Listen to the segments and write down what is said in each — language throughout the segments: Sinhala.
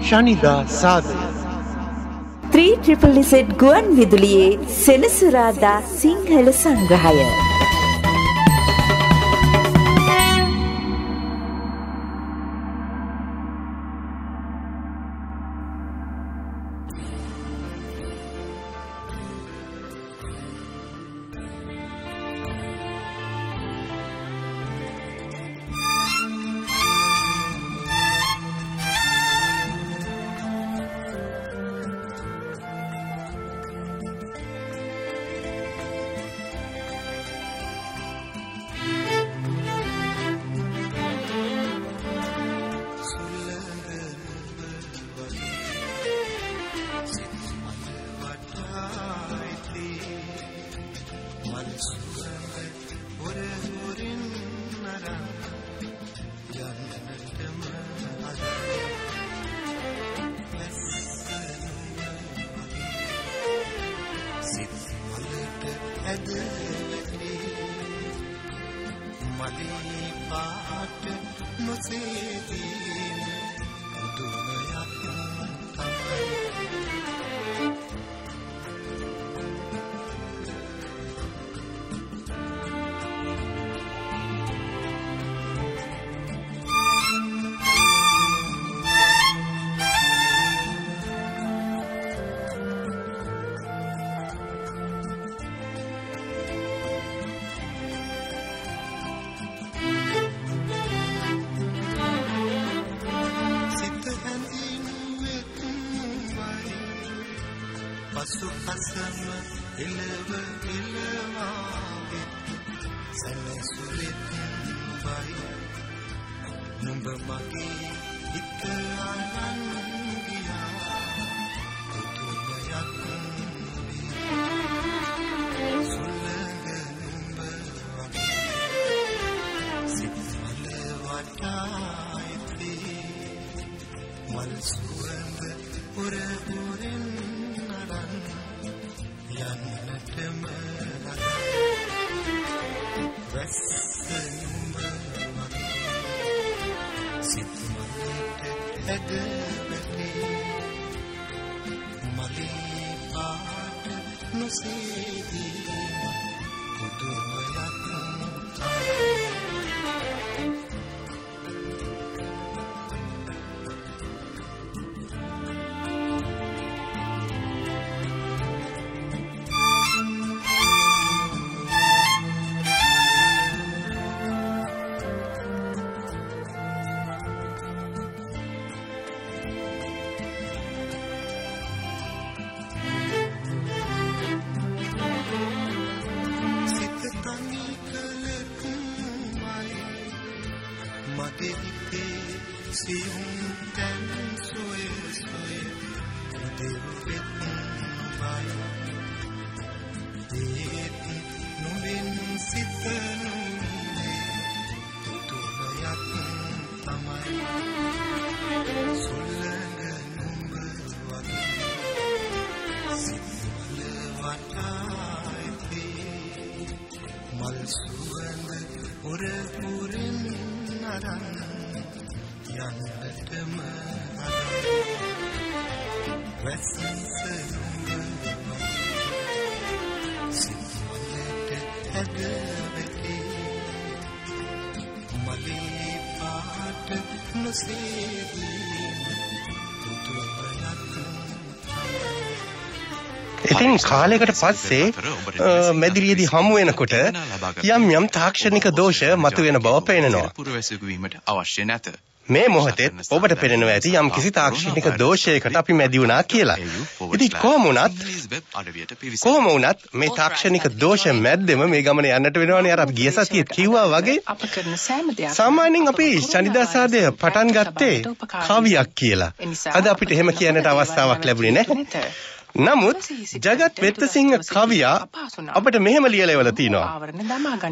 ශනිදා සාදය 3ZZZ ගුවන් විදුලියේ සෙනසුරාදා සිංහල සංග්‍රහය. ඉතින් කාලයකට පස්සේ මැදිරියේදී හමු වෙනකොට යම් තාක්ෂණික දෝෂ මතුවෙන බව පේනවා. අවශ්‍ය නැත. මේ මොහොතේ ඔබට පේනවා ඇති යම් කිසි තාක්ෂණික දෝෂයකට අපි මැදි වුණා කියලා. ඉතින් කොහොම වුණත් මේ තාක්ෂණික දෝෂ මැද්දෙම මේ ගමන යන්නට වෙනවනේ. අර අපි ගිය සතියේ කිව්වා වගේ සාමාන්‍යයෙන් අපි ශනිදා සාදය පටන් ගත්තේ කවියක් කියලා. අද අපිට එහෙම කියන්නට අවස්ථාවක් ලැබුණේ නැහැ. නමුත් ජගත් වෙත්තසිංහ කවියා අපිට මෙහෙම ලියලා ඉවලා තිනවා.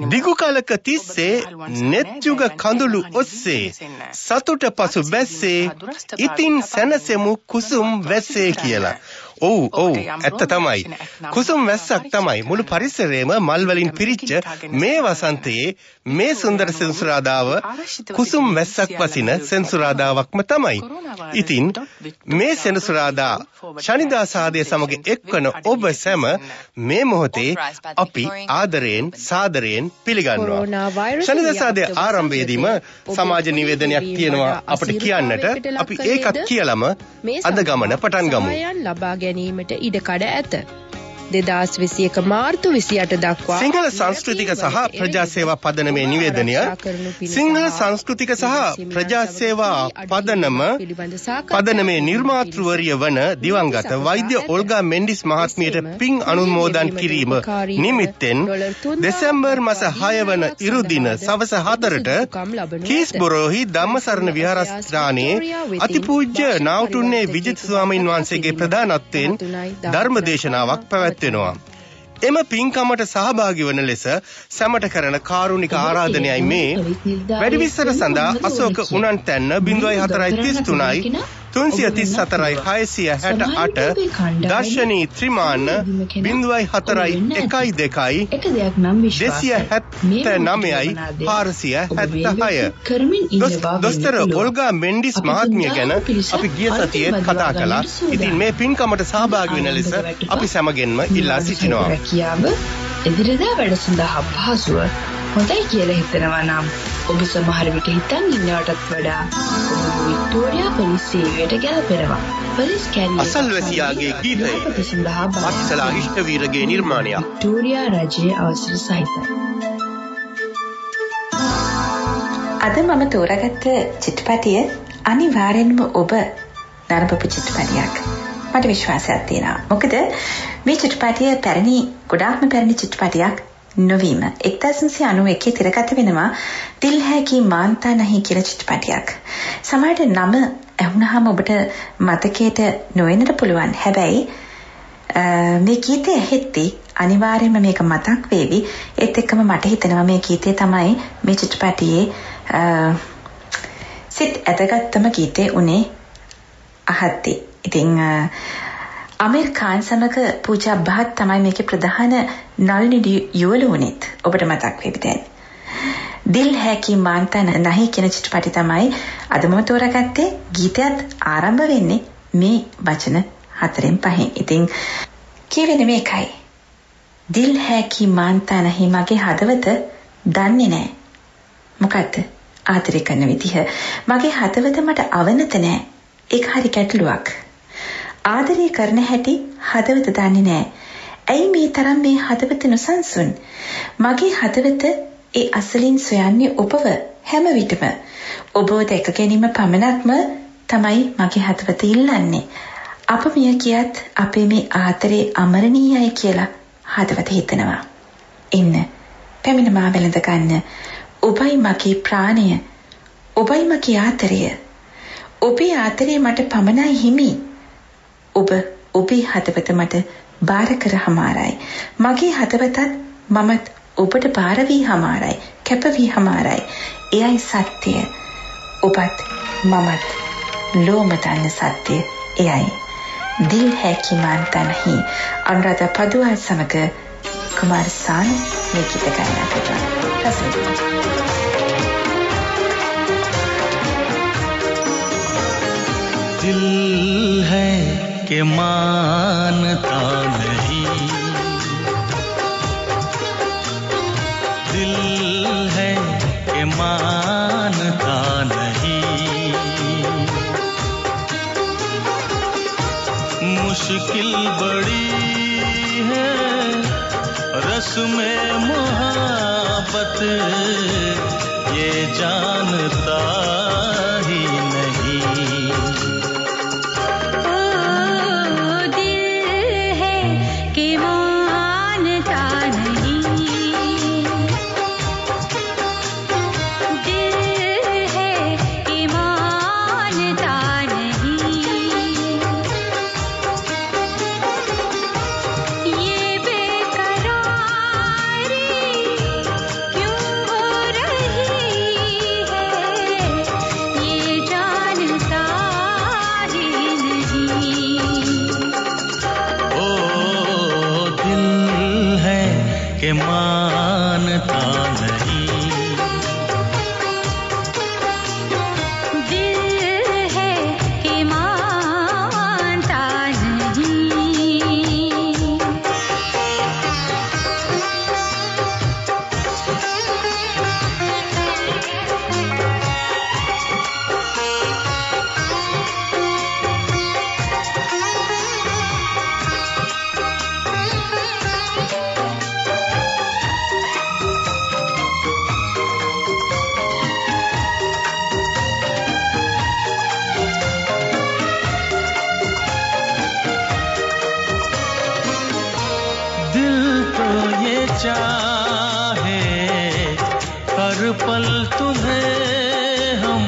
දිගු කලක තිස්සේ net යුග කඳුළු ඔස්සේ සතුට පසු බැස්සේ ඉතින් සැනසෙමු කුසුම් වැස්සේ කියලා. ඔව් ඇත්ත තමයි. කුසුම් වැස්සක් තමයි මුළු පරිසරයේම මල් වලින් පිරිච්ච මේ වසන්තයේ මේ සුන්දර සෙන්සුරාදාව කුසුම් වැස්සක් වසින සෙන්සුරාදාවක්ම තමයි. ඉතින් මේ සෙන්සුරාදා ශනිදා සාදය සමග එක්වන ඔබ සැම මේ මොහොතේ අපි ආදරයෙන් සාදරයෙන් පිළිගන්නවා. ශනිදා සාදය ආරම්භයේදීම සමාජ නිවේදනයක් තියෙනවා අපිට කියන්නට. අපි ඒකත් කියලාම අද ගමන පටන් ගමු. ලබා ගැනීමට ඉඩ කඩ ඇත. 2021 මාර්තු 28 දක්වා සිංහල සංස්කෘතික සහ ප්‍රජා සේවා පදනමේ නිවේදනය සිංහල සංස්කෘතික සහ ප්‍රජා සේවා පදනමේ නිර්මාතෘවරිය වන දිවංගත වෛද්‍ය ඔල්ගා මෙන්ඩිස් මහත්මියට පින් අනුමෝදන් කිරීම නිමිත්තෙන් දෙසැම්බර් මාස 6 වන ඉරුදින සවස 4ට කීස්බොරෝහි ධම්මසරණ විහාරස්ථානයේ අතිපූජ්‍ය නාවුටුන්නේ විජිත ස්වාමීන් වහන්සේගේ ප්‍රධානත්වයෙන් ධර්ම දේශනාවක් පැවැත්වෙනවා. එම පින්කමට සහභාගී වන ලෙස සැමට කරන කාරුණික ආරාධනයයි මේ. වැඩි විස්තර සඳහා අශෝක උනන්තැන්න 0433 334 668 දර්ශනී ත්‍රිමාන 0412 279 දොස්තර ඔල්ගා මෙන්ඩිස් මහත්මිය ගැන අපි ගිය සතියේ කතා කළා. ඉතින් මේ පින්කමට සහභාගී වෙන ලෙස අපි සැමගෙන්ම ඉල්ලා සිටිනවා. එදිරිදා වැඩ සඳහා පහසුව හොඳයි කියලා හිතනවා නම් ඔබ සමහර විට හිතන් ඉන්නවටත් වඩා ඔබ වික්ටෝරියා පොලිස් සේවයට ගැලපෙනවා. පොලිස් කැරියර් අසල්වැසියාගේ ගීතය මත්සලා ඉෂ්ටවීරගේ නිර්මාණයක්. වික්ටෝරියා රජයේ අවසර සහිතයි. අද මම තෝරාගත්ත චිත්‍රපටිය අනිවාර්යෙන්ම ඔබ නරඹපු චිත්‍රපටියක්. මට විශ්වාසයක් තියෙනවා. මොකද මේ චිත්‍රපටිය ගොඩාක්ම පැරණි චිත්‍රපටියක් නොවීම 1991 තිරගත වෙනවා දිල් है कि मानता नहीं කියලා චිත්‍රපටියක්. සමහරට නම ඇහුනහම ඔබට මතකයට නොවෙන්නට පුළුවන්. හැබැයි මේ ගීතය ඇහෙද්දී අනිවාර්යයෙන්ම මේක මතක් වේවි. ඒත් එක්කම මට හිතෙනවා මේ ගීතය තමයි මේ චිත්‍රපටියේ සිත් ඇදගත්ම ගීතය උනේ අහද්දී. ඉතින් අමීර් ખાન සමග පූජා බහත් තමයි මේකේ ප්‍රධාන නළුනි යුවළ වුණෙත්. ඔබට මතක් වේවි දැන්. දිල් है कि मानता नहीं කියන චිත්‍රපටි තමයි අද මම තෝරාගත්තේ. ගීතයත් ආරම්භ වෙන්නේ මේ වචන 4-5. ඉතින් කියවෙන්නේ මේකයි. දිල් है कि मानता नहीं මගේ හදවත දන්නේ නැහැ. මොකද්ද? ආදරය කරන විදිහ. මගේ හදවත මට අවනත නැහැ. ඒක හරි ගැටලුවක්. ආදරය කරන හැටි හදවත දන්නේ නැහැ. ඇයි මේ තරම් මේ හදවත නොසන්සුන්? මගේ හදවත ඒ අසලින් සොයන්නේ ඔබව හැම විටම. ඔබව දැක ගැනීම පමණක්ම තමයි මගේ හදවත ඉල්ලන්නේ. අප මිය කියත් අපේ මේ ආදරේ අමරණීයයි කියලා හදවත හිතනවා. ඉන්න පැමිණ මා වැළඳ ගන්න. ඔබයි මගේ ප්‍රාණය. ඔබයි මගේ ආදරය. ඔබේ ආදරේ මට පමණයි හිමි. ඔබ ඔබේ හදවත මට බාර කර හමාරයි. මගේ හදවතත් මමත් ඔබට බාර වී හමාරයි. කැප වී හමාරයි. එයයි සත්‍යය. ඔබත් මමත් ලෝම දන්න සත්‍යය එයයි. දිල් है कि मानता नहीं. अनुराधा पदुआल समग कुमार सान මේ ගීත ගායනා කරනවා. दिल है कि मानता नहीं, दिल है कि मानता नहीं, मुश्किल बड़ी है रस्म मोहब्बत ये जानता ही नहीं। के मानता नहीं। चाहे हर पल तुम्हें हम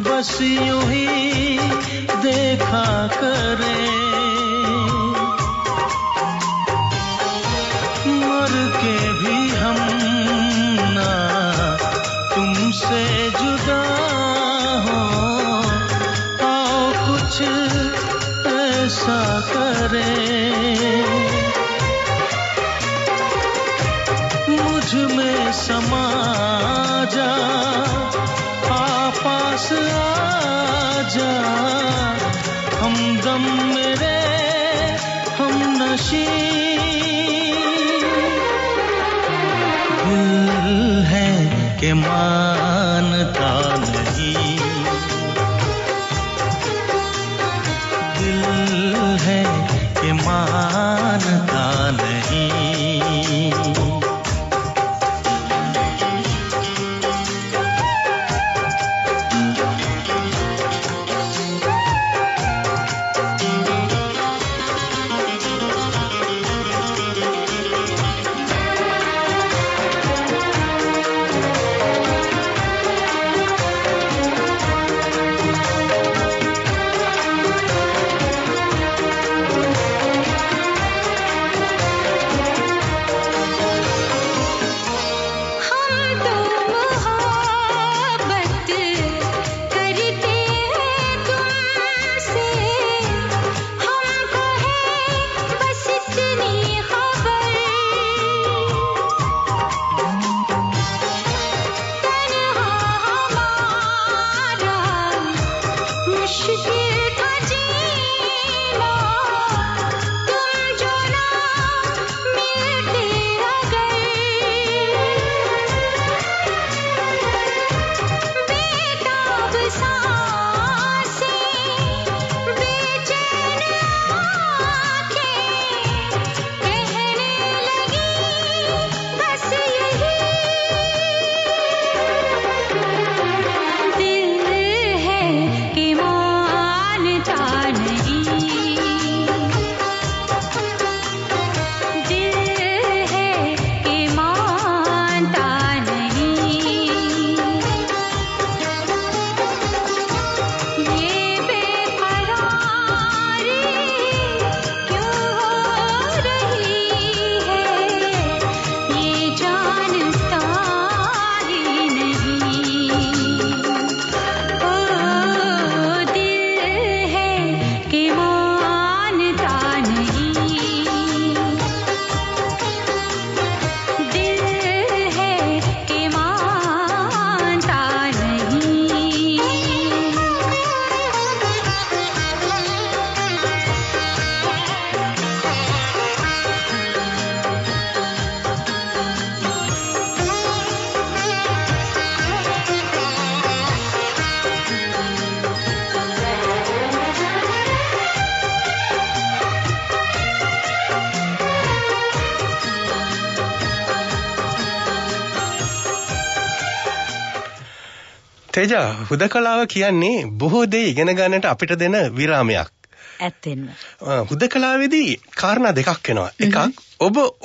बस यूं ही देखा करें, मर के भी हम ना तुमसे जुदा हो, आओ कुछ ऐसा करें, मुझ में समा जा, पास आ जा, हमदम मेरे हम नशी। दिल है कि मानता नहीं, दिल है कि मानता नहीं। තේජා, හුදකලාව කියන්නේ බොහෝ දේ ඉගෙන ගන්නට අපිට දෙන විරාමයක්. ඇත්තෙන්ම. හුදකලාවේදී කාරණා දෙකක් වෙනවා. එකක්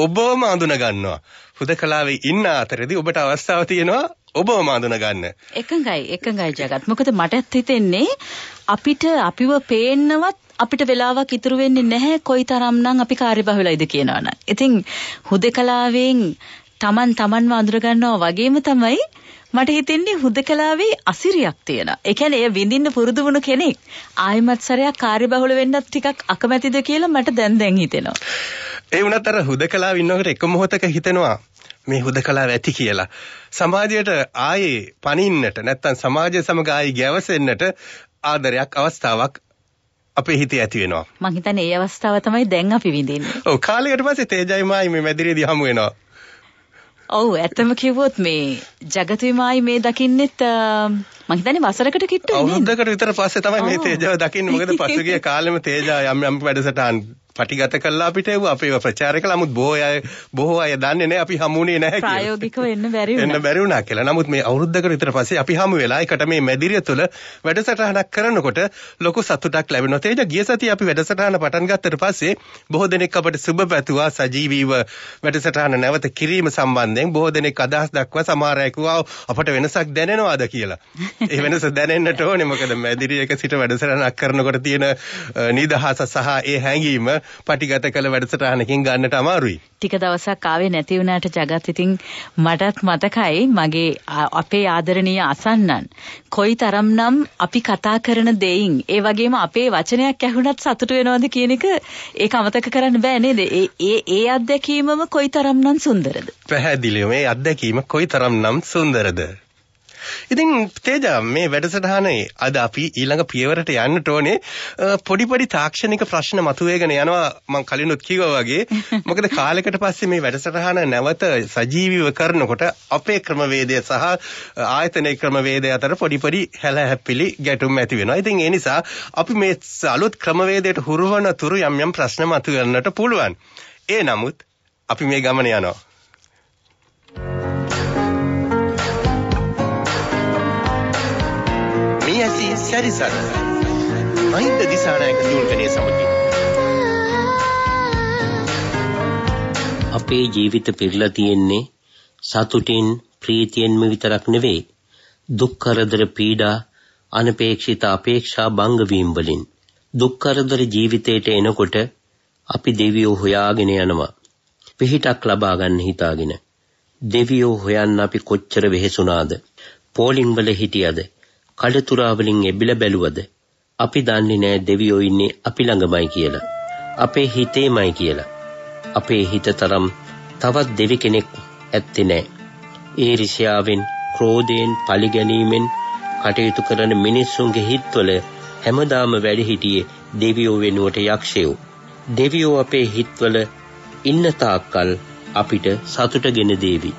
ඔබවම අඳුන ගන්නවා. හුදකලාවේ ඉන්න අතරේදී ඔබට අවස්ථාව තියෙනවා ඔබවම අඳුන ගන්න. එකඟයි ජගත්. මොකද මටත් හිතෙන්නේ අපිට අපිව පේන්නවත් අපිට වෙලාවක් ඉතුරු වෙන්නේ නැහැ කොයිතරම්නම් අපි කාර්යබහුලයිද කියනවනම්. ඉතින් හුදකලාවෙන් තමන්ව අඳුර ගන්නවා වගේම තමයි මට හිතෙන්නේ හුදකලාවේ අසිරියක් තියෙනවා. ඒ කියන්නේ එය විඳින්න පුරුදු වුණු කෙනෙක් ආයෙමත් සරයක් කාර්යබහුල වෙන්නත් ටිකක් අකමැතිද කියලා මට දැන් හිතෙනවා. ඒ වුණත් අර හුදකලාව ඉන්නකොට එක මොහොතක හිතෙනවා මේ හුදකලාව ඇති කියලා. සමාජයට ආයේ පනින්නට නැත්තම් සමාජය සමග ආයේ ගැවසෙන්නට ආදරයක් අවස්ථාවක් අපේ හිතේ ඇති වෙනවා. මං හිතන්නේ ඒ අවස්ථාව තමයි දැන් අපි විඳින්නේ. ඔව් කාලයකට පස්සේ තේජයි මායි මේ මැදිරියේදී හමු වෙනවා. ඔව් ඇත්තම කිව්වොත් මේ ජගතුයි මායි මේ දකින්නෙත් මං හිතන්නේ වසරකට කිට්ටු වෙන්නේ. අවුරුද්දකට විතර පස්සේ තමයි මේ තේජව දකින්නේ. මොකද පසුගිය කාලෙම තේජා යම් වැඩසටහන් පටිගත කළා අපිට අපේ ප්‍රචාරය කළා. නමුත් බොහෝ අය දන්නේ නැහැ අපි හමුුනේ නැහැ කියලා. ප්‍රායෝගිකව එන්න බැරි වුණා කියලා. නමුත් මේ අවුරුද්දකට විතර පස්සේ අපි හමු වෙලා එකට මේ මැදිරිය තුළ වැඩසටහනක් කරනකොට ලොකු සතුටක් ලැබෙනවා. තේජා ගිය සතියේ අපි වැඩසටහන පටන් ගත්තට පස්සේ බොහෝ දෙනෙක් අපට සුබ පැතුවා සජීවීව වැඩසටහන නැවත කිරීම සම්බන්ධයෙන්. බොහෝ දෙනෙක් අදහස් දක්වා සමහර අය කිව්වා අපට වෙනසක් දැනෙනවද කියලා. ඒ වෙනස දැනෙන්නට ඕනේ. මොකද මැදිරියක සිට වැඩසටහනක් කරනකොට තියෙන නිදහස සහ ඒ හැඟීම පටිගත කළ වැඩසටහනකින් ගන්නට අමාරුයි. ටික දවසක් ආවේ නැති වුණාට ජගත් ඉතින් මටත් මතකයි මගේ අපේ ආදරණීය අසන්නන් කොයිතරම්නම් අපි කතා කරන දෙයින් ඒ වගේම අපේ වචනයක් ඇහුණත් සතුටු වෙනවද කියන එක ඒක අමතක කරන්න බෑ නේද? ඒ අත්දැකීමම කොයිතරම්නම් සුන්දරද? පැහැදිලිව මේ අත්දැකීම කොයිතරම්නම් සුන්දරද? ඉතින් තේජා මේ වැඩසටහනේ අද අපි ඊළඟ පියවරට යන්නට ඕනේ. පොඩි තාක්ෂණික ප්‍රශ්න මතුවේගෙන යනවා මම කලිනුත් කිව්වා වගේ. මොකද කාලයකට පස්සේ මේ වැඩසටහන නැවත සජීවීව කරනකොට අපේ ක්‍රමවේදය සහ ආයතනයේ ක්‍රමවේදය අතර පොඩි හැලහැප්පිලි ගැටුම් ඇති වෙනවා. ඉතින් ඒ නිසා අපි මේ අලුත් ක්‍රමවේදයට හුරුවන තුරු යම් ප්‍රශ්න මතුවෙන්නට පුළුවන්. ඒ නමුත් අපි මේ ගමන යනවා. සැරිසර මහින්ද දිසානායක දුල්ගනේ සමගින් අපේ ජීවිත පිරලා තියෙන්නේ සතුටින් ප්‍රීතියෙන්ම විතරක් නෙවෙයි දුක් කරදර පීඩා අනපේක්ෂිත අපේක්ෂා බංග වීම වලින්. දුක් කරදර ජීවිතයට එනකොට අපි දෙවියෝ හොයාගෙන යනවා පිහිටක් ලබා ගන්න හිතාගෙන. දෙවියෝ හොයන්න අපි කොච්චර වෙහෙසුණාද? පෝලිං වල හිටියද? කඩතුරා වලින් එබිලා බැලුවද? අපි දන්නේ නැහැ දෙවියෝ ඉන්නේ අපි ළඟමයි කියලා. අපේ හිතේමයි කියලා. අපේ හිත තරම් තවත් දෙවි කෙනෙක් ඇත්තේ නැහැ. ඊර්ෂ්‍යාවෙන්, ක්‍රෝධයෙන්, පලිගැනීමෙන් කටයුතු කරන මිනිස්සුන්ගේ හිතවල හැමදාම වැඩ හිටියේ දෙවියෝ වෙනුවට යක්ෂයෝ. දෙවියෝ අපේ හිතවල ඉන්න තාක්කල් අපිට සතුටගෙන දේවි.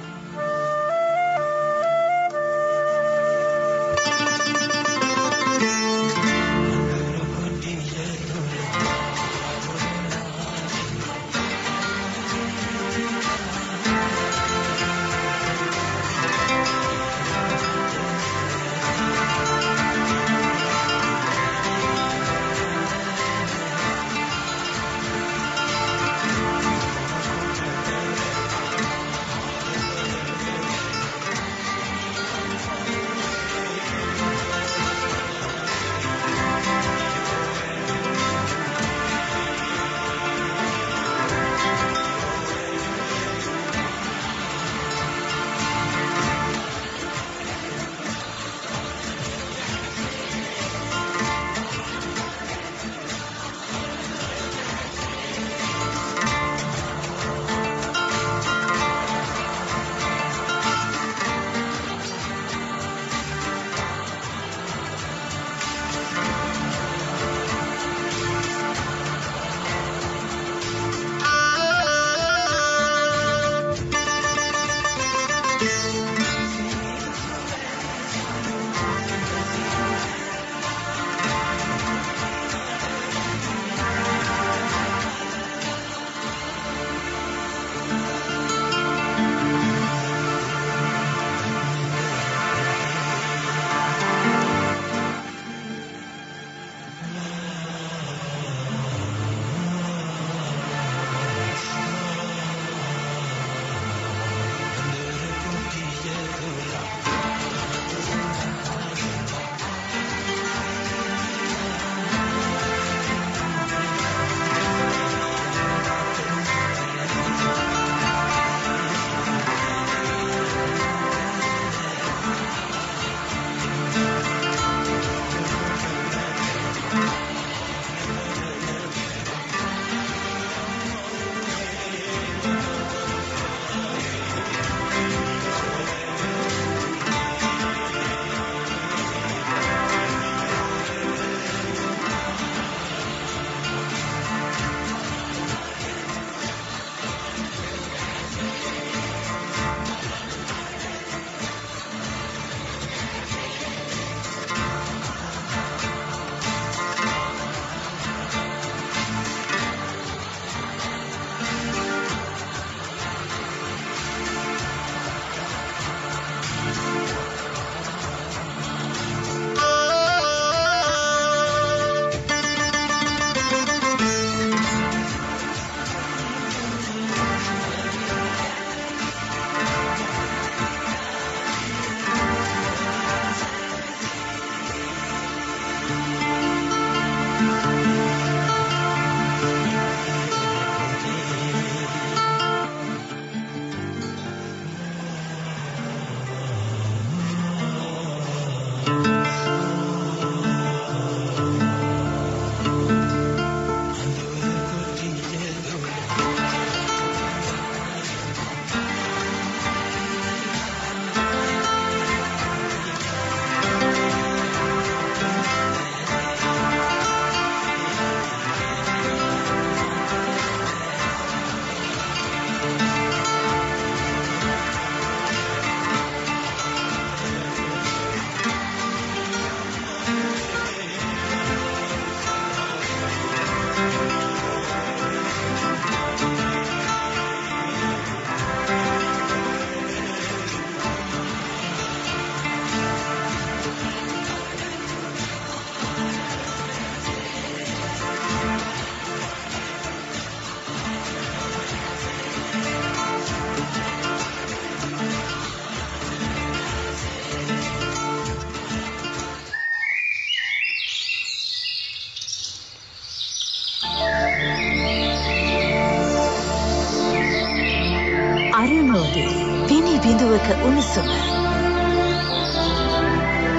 අරුණෝදේ පිනි බිඳුවක උණුසුම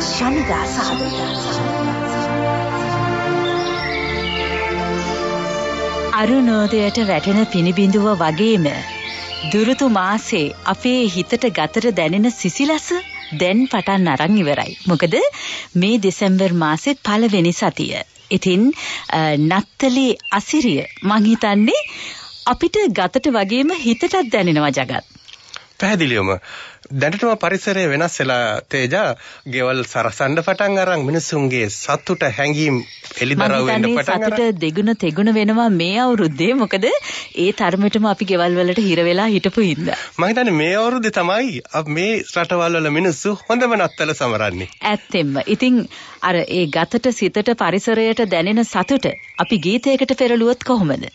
ශනිදා සහදා අරුණෝදයට වැටෙන පිනිබිඳුව වගේම දුරුතු මාසේ අපේ හිතට ගතට දැනෙන සිසිලස දැන් පටන් අරන් ඉවරයි. මොකද මේ දෙසැම්බර් මාසේ පළවෙනි සතිය. ඉතින් නත්තලේ අසිරිය මං හිතන්නේ අපිට ගතට වගේම හිතටත් දැනෙනවා ජගත්. පැහැදිලිවම දැනටම පරිසරය වෙනස් වෙලා තේජා ගෙවල් සරසන්න පටන් අරන් මිනිසුන්ගේ සතුට හැංගීම් එලිදරව් වෙන්න පටන් අරන් සතුට දෙගුණ තෙගුණ වෙනවා මේ අවුරුද්දේ. මොකද ඒ තරමටම අපි ගෙවල් වලට හිර වෙලා හිටපු හින්දා. මම හිතන්නේ මේ අවුරුද්දේ තමයි මේ රටවල් වල මිනිස්සු හොඳම නත්තල සමරන්නේ. ඇත්තෙන්ම. ඉතින් අර ඒ ගතට සිතට පරිසරයට දැනෙන සතුට අපි ගීතයකට පෙරළුවොත් කොහොමද?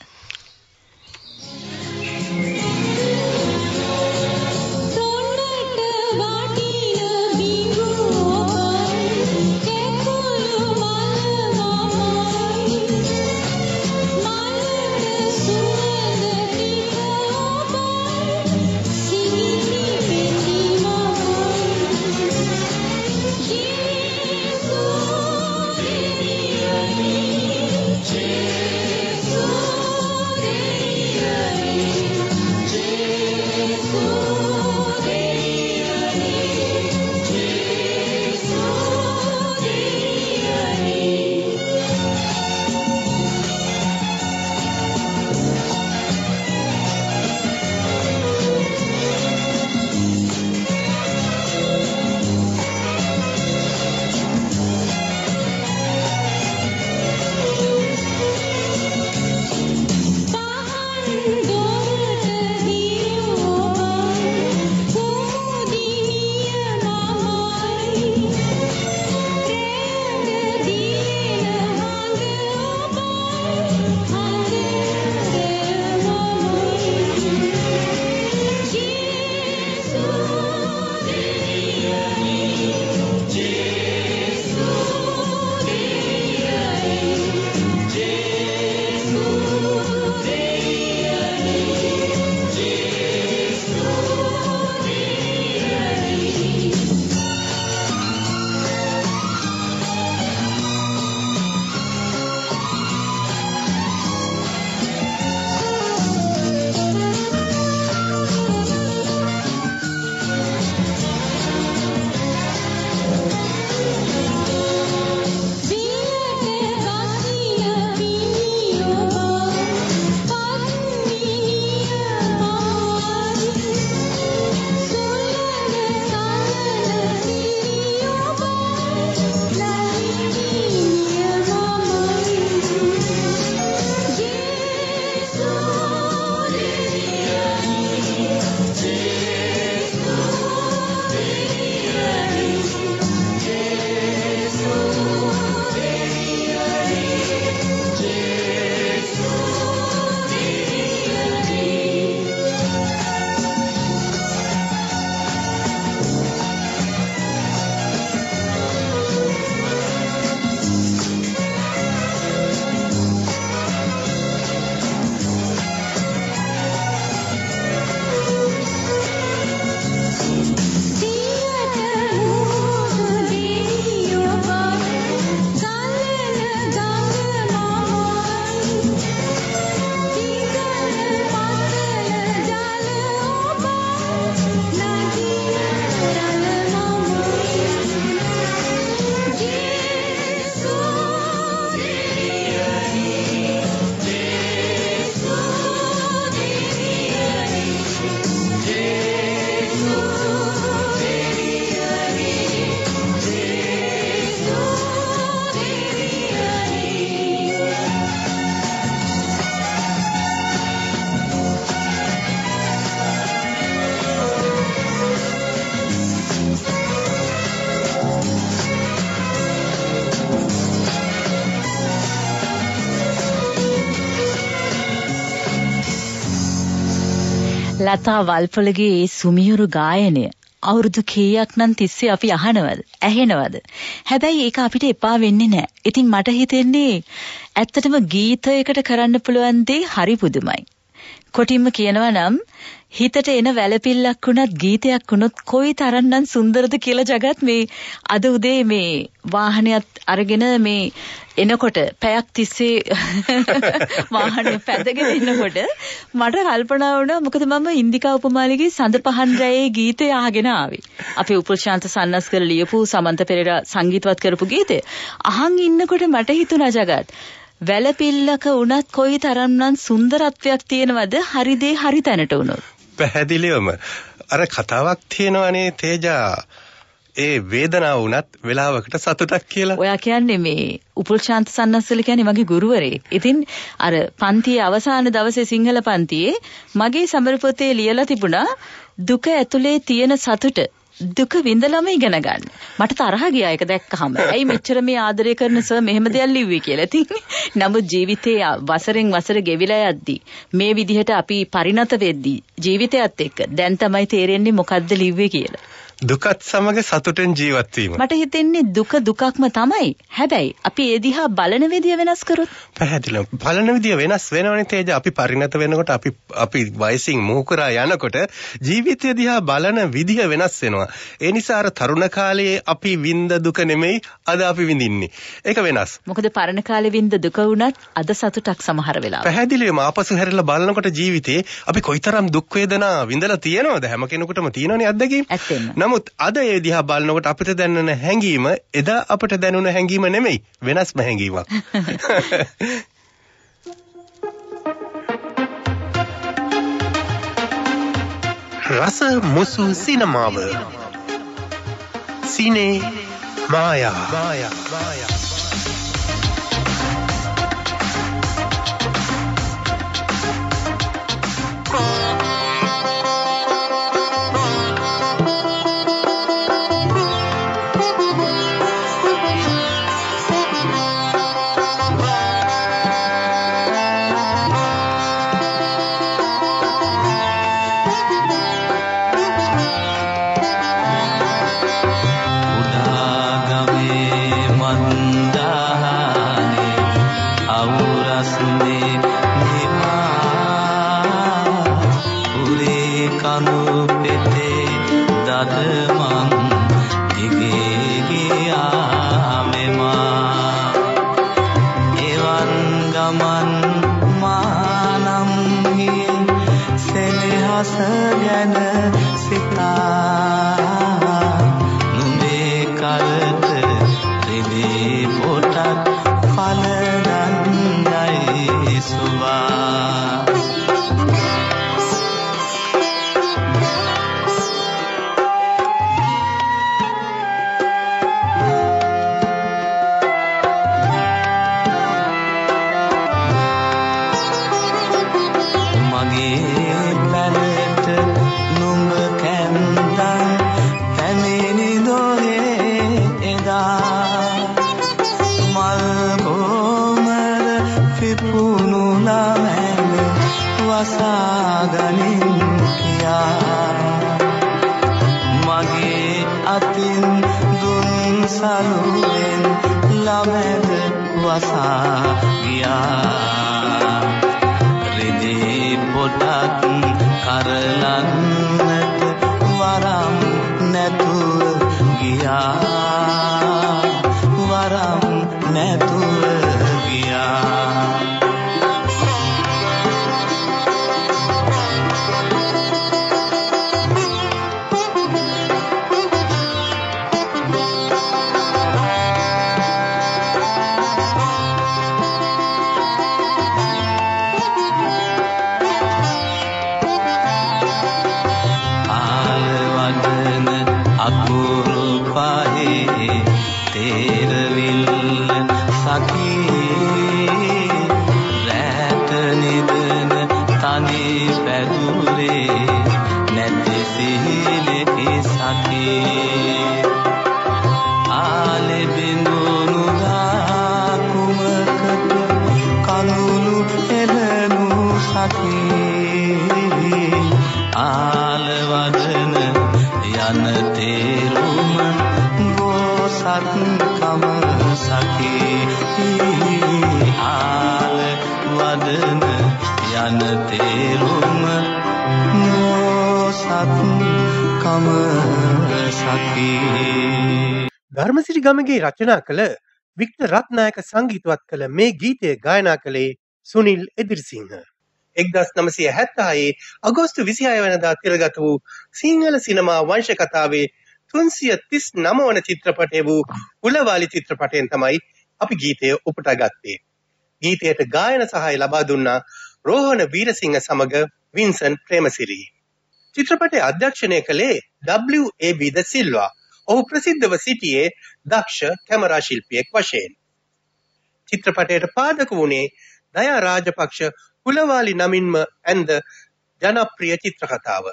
ලතා වල්පොලගේ ඒ සුමියුරු ගායනය අවුරුදු කීයක් නම් තිස්සේ අපි අහනවද? ඇහෙනවද? හැබැයි ඒක අපිට එපා වෙන්නේ නැහැ. ඉතින් මට හිතෙන්නේ ඇත්තටම ගීතයකට කරන්න පුළුවන් දේ හරි පුදුමයි. කොටින්ම කියනවා නම් හිතට එන වැලපිල්ලක් වුණත් ගීතයක් වුණොත් කොයි තරම්නම් සුන්දරද කියලා ජගත් මේ අද උදේ මේ වාහනයත් අරගෙන මේ එනකොට පැයක් තිස්සේ වාහනේ පැදගෙන එනකොට මට කල්පනා වුණා මොකද මම ඉන්දිකා උපමාලිගේ සඳ පහන් රැයේ ගීතය අහගෙන ආවේ. අපේ උපුල්ශාන්ත සන්නස්කර ලියපු සමන්ත පෙරේරා සංගීතවත් කරපු ගීතය. අහන් ඉන්නකොට මට හිතුණා ජගත් වැලපිල්ලක වුණත් කොයි තරම්නම් සුන්දරත්වයක් තියෙනවද හරි දේ හරි තැනට වුණොත්. පැහැදිලිවම අර කතාවක් තියෙනවනේ තේජා ඒ වේදනාව වුණත් වෙලාවකට සතුටක් කියලා. ඔයා කියන්නේ මේ උපුල්ශාන්ත සන්නස්සල කියන්නේ මගේ ගුරුවරයෙක්. ඉතින් අර පන්තියේ අවසාන දවසේ සිංහල පන්තියේ මගේ සමර පොතේ ලියලා තිබුණා දුක ඇතුලේ තියෙන සතුට දුක විඳලම ඉගෙන ගන්න. මට තරහ ගියා ඒක දැක්කහම. ඇයි මෙච්චර මේ ආදරය කරන සර් මෙහෙම දෙයක් ලිව්වේ කියලා. ඉතින් නමුත් ජීවිතේ වසරෙන් වසර ගෙවිලා යද්දී මේ විදිහට අපි පරිණත වෙද්දී ජීවිතයත් එක්ක දැන් තමයි තේරෙන්නේ මොකද්ද ලිව්වේ කියලා. දුකත් සමග සතුටෙන් ජීවත් වීම. මට හිතෙන්නේ දුක දුකක්ම තමයි. හැබැයි අපි ඒ දිහා බලන විදිය වෙනස් කරොත් පැහැදිලිව බලන විදිය වෙනස් වෙනවනේ තේජ. අපි පරිණත වෙනකොට අපි වයසින් මුහු කරා යනකොට ජීවිතය දිහා බලන විදිය වෙනස් වෙනවා. ඒ නිසා අර තරුණ කාලයේ අපි විඳ දුක නෙමෙයි අද අපි විඳින්නේ. ඒක වෙනස්. මොකද පරණ කාලේ විඳ දුක වුණත් අද සතුටක් සමහර වෙලාවට. පැහැදිලිවම ආපසු හැරිලා බලනකොට ජීවිතේ අපි කොයිතරම් දුක් වේදනා විඳලා තියෙනවද හැම කෙනෙකුටම තියෙනවනේ අත්දැකීම්. ඇත්තෙන්ම. නමුත් අද ඒ දිහා බලනකොට අපිට දැනෙන හැඟීම එදා අපිට දැනුණ හැඟීම නෙමෙයි වෙනස්ම හැඟීමක්. රස මුසු සිනමාව සිනේ මායා යන තේරුම තම සකේ ධර්මසිරි ගමගේ රචනා කළ වික්ටර් රත්නායක සංගීතවත් කළ මේ ගීතය ගායනා කළේ සුනිල් එදිරිසිංහ. 1976 අගෝස්තු 26 වෙනිදා තිරගත වූ සිංහල සිනමා වංශ කතාවේ 339 වන චිත්‍රපටය වූ උලවාලි චිත්‍රපටයෙන් තමයි අපි ගීතය උපුටා ගත්තේ. ගීතයට ගායන සහාය ලබා දුන්නා රෝහණ වීරසිංහ සමග වින්සන් ප්‍රේමසිරි. චිත්‍රපටය අධ්‍යක්ෂණය කළේ W.A.B. ද සිල්වා. ඔහු ප්‍රසිද්ධව සිටියේ දක්ෂ කැමරා ශිල්පියෙක් වශයෙන්. චිත්‍රපටයට පාදක වුණේ දයා රාජපක්ෂ උලවාලි නමින්ම ඇඳ ජනප්‍රිය චිත්‍රකතාව.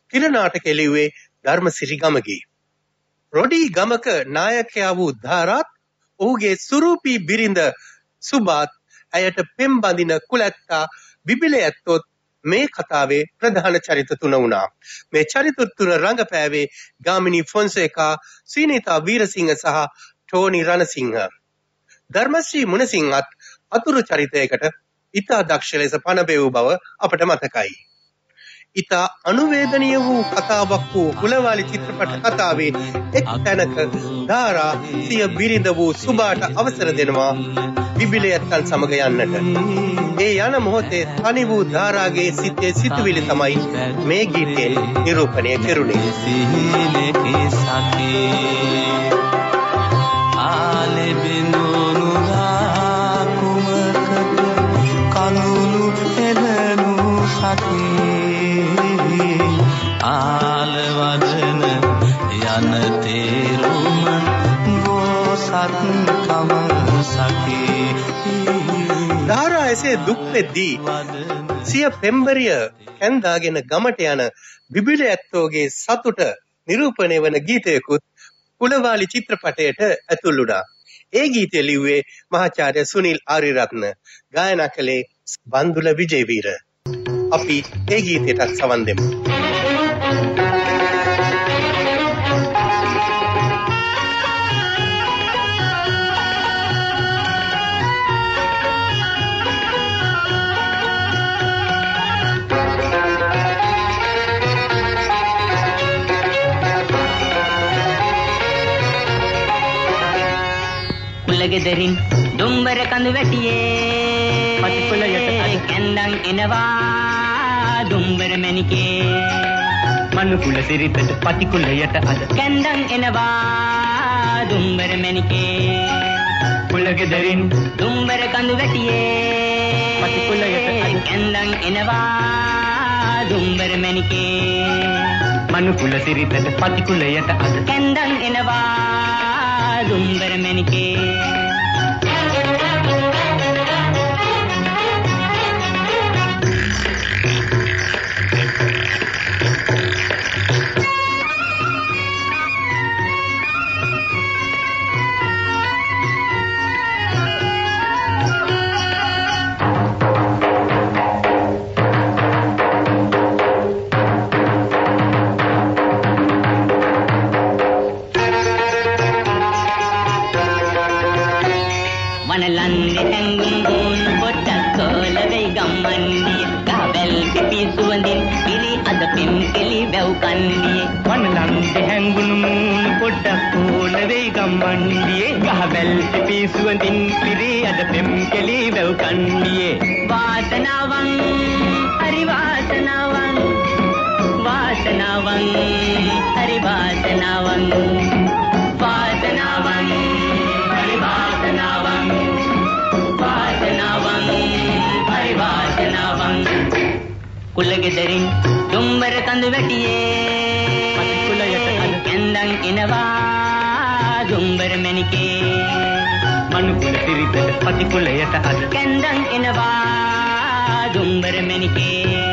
තිර නාටක එළිව්වේ ධර්මසිරි ගමගේ. රොඩි ගමක නායකයා වූ ධාරාත් ඔහුගේ සුරූපී බිරිඳ සුබාත් ඇයට පෙම් බඳින කුලැත්තා බිබිල ඇත්තොත් මේ කතාවේ ප්‍රධාන චරිත තුන වුණා. මේ චරිත තුන රංගපෑවේ ගාමිණී ෆොන්සේකා, සීනිතා වීරසිංහ සහ ටෝනි රණසිංහ. ධර්මශ්‍රී මුණසිංහත් අතුරු චරිතයකට ඉතා දක්ෂ ලෙස පණ බෙවූ බව අපට මතකයි. ඉතා අනුවේදනීය වූ කතාවක් වූ උලවාලි චිත්‍රපට කතාවේ එක් තැනක ධාරා සිය බිරිඳ වූ සුබාට අවසර දෙනවා බිබිලයත්තන් සමග යන්නට. ඒ යන මොහොතේ තනි වූ ධාරාගේ සිතේ සිතුවිලි තමයි මේ ගීතයෙන් නිරූපණය කෙරුණේ. ආලවදන යන තේරුම බෝසත්කම සකේ. ධාරා එසේ දුක් වෙද්දී සිය පෙම්බරිය කැන්දාගෙන ගමට යන බිබිල ඇත්තෝගේ සතුට නිරූපණය වන ගීතයකුත් උලවාලි චිත්‍රපටයට ඇතුල් වුණා. ඒ ගීතය ලිව්වේ මහාචාර්ය සුනිල් ආරියරත්න, ගායනා කළේ බන්දුල විජේවීර. අපි ඒ ගීතයටත් සවන් දෙමු. ගෙදරින් දුම්බර කඳු වැටියේ පතිකුලයට කැන්දන් එනවා දුම්බර මැණිකේ මනුකුල සිරිතට පතිකුලයට අද කැන්දන් එනවා දුම්බර මැණිකේ කුල ගෙදරින් දුම්බර කඳු වැටියේ පතිකුලයට අද කැන්දන් එනවා දුම්බර මැණිකේ මනුකුල සිරිතට පතිකුලයට අද කැන්දන් එනවා දුම්බර මැණිකේ කුලගෙදරින් දුම්බර කඳු වැටියේ පතිකුලයට අද කැන්දන් එනවා දුම්බර මැණිකේ මනුකුල සිරිතට පතිකුලයට අද කැන්දන් එනවා දුම්බර මැණිකේ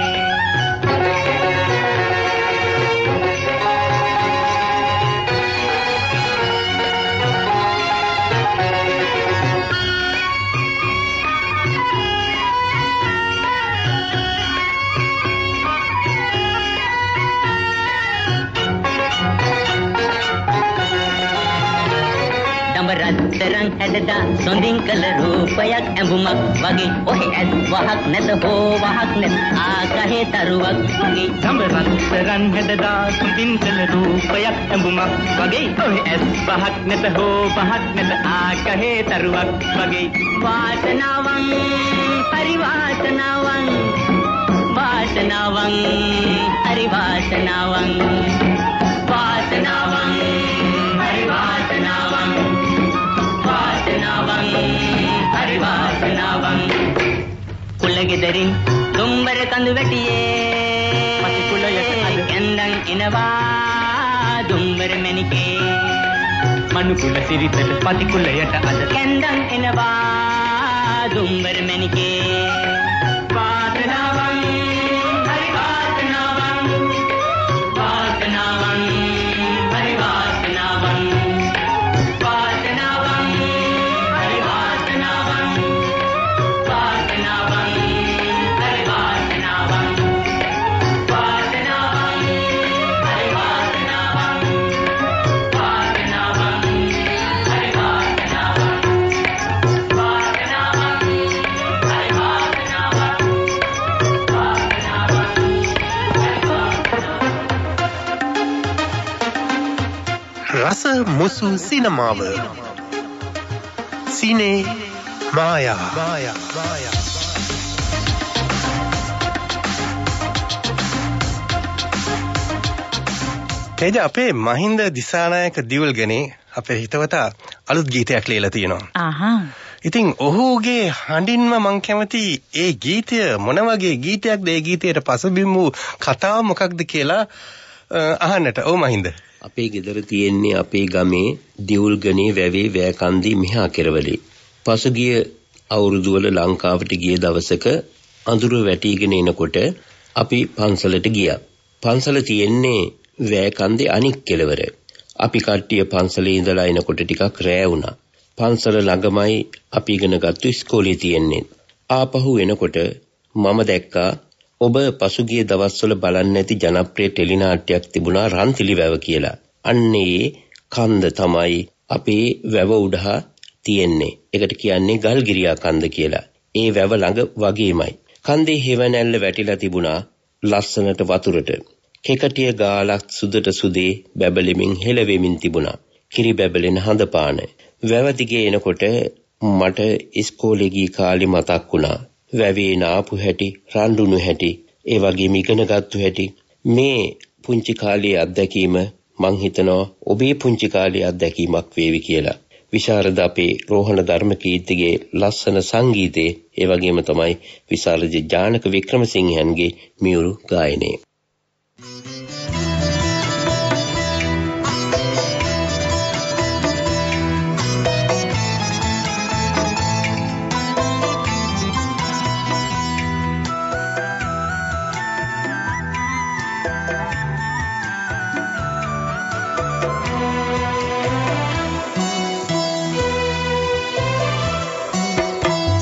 රත්තරන් හැඩ හැඩදා සොඳින් කළ රූපයක් ඇඹුමක් වගේ ඔහෙ ඇස් වහක් නැත හෝ වහක් නැත ආකහේ තරුවක් වගේ සම්බරතරන් හැඩදා සොඳින් කළ රූපයක් ඇඹුමක් වගේ ඔහෙ ඇස් වහක් නැත හෝ වහක් නැත ආකහේ තරුවක් වගේ වාසනාවන් හරි වාසනාවන් වාසනාවන් හරි වාසනාවන් වාසනාවන් හරි වාසනාවන් වාසනාවන් හරි වාසනාවන් කුලගෙදරින් දුම්බර කඳු වැටියේ පති කුලයට අද කැන්දන් එනවා දුම්බර මැණිකේ මනු කුල සිරිතට පති කුලයට අද කැන්දන් එනවා දුම්බර මැණිකේ වාසනාවන් හරි වාසනාවන් වාසනාවන් හරි වාසනාවන් වාසනාවන් හරි වාසනාවන් වාසනාවන් හරි වාසනාවන් වාසනාවන් හරි වාසනාවන් වාසනාවන් හරි වාසනාවන් රස මුසු සිනමාව සිනේ මායා තේජ අපේ මහින්ද දිසානායක දිවුල්ගනේ අපේ හිතවතා අලුත් ගීතයක් ලියලා තියෙනවා. ඉතින් ඔහුගේ හඬින්ම මං කැමති ඒ ගීතය මොන වගේ ගීතයක්ද, ඒ ගීතයට පසුබිම් වූ කතාව මොකක්ද කියලා අහන්නට. ඔව් මහින්ද. අපේ ගෙදර තියෙන්නේ අපේ ගමේ දිවුල්ගනේ වැවේ වෑකන්දි මෙහා කෙරවලේ. පසුගිය අවුරුදු වල ලංකාවට ගිය දවසක අඳුර වැටිගෙන එනකොට අපි පන්සලට ගියා. පන්සල තියෙන්නේ වෑකන්දේ අනික් කෙළවර. අපි කට්ටිය පන්සලේ ඉඳලා එනකොට ටිකක් රෑ වුණා. පන්සල ළඟමයි අපි ඉගෙනගත්තු ඉස්කෝලේ තියෙන්නේ. ආපහු එනකොට මම දැක්කා ඔබ පසුගිය දවස්වල බලන්න නැති ජනප්‍රිය ටෙලි නාට්‍යයක් තිබුණා රන්තිලි වැව කියලා. අන්නේ කන්ද තමයි අපේ වැව උඩහා තියෙන්නේ. ඒකට කියන්නේ ගල්ගිරියා කන්ද කියලා. ඒ වැව ළඟ වගේමයි. කන්දේ හෙවණැල්ල වැටිලා තිබුණා ලස්සනට වතුරට. කෙකටිය ගාලක් සුදට සුදේ බැබලෙමින් හෙලවෙමින් තිබුණා. කිරි බැබලෙන හඳ පාන. වැව දිගේ එනකොට මට ඉස්කෝලේ ගිය කාලේ මතක් වුණා. වැවේ නාපු හැටි, රණ්ඩුණු හැටි, ඒ වගේම ඉගෙනගත්තු හැටි. මේ පුංචි කාලේ අත්දැකීම මං හිතනවා ඔබේ පුංචි කාලේ අත්දැකීමක් වේවි කියලා. විශාරද අපේ රෝහණ ධර්මකීර්තිගේ ලස්සන සංගීතයේ ඒ වගේම තමයි විශාරද ජානක වික්‍රමසිංහයන්ගේ මියුරු ගායනය.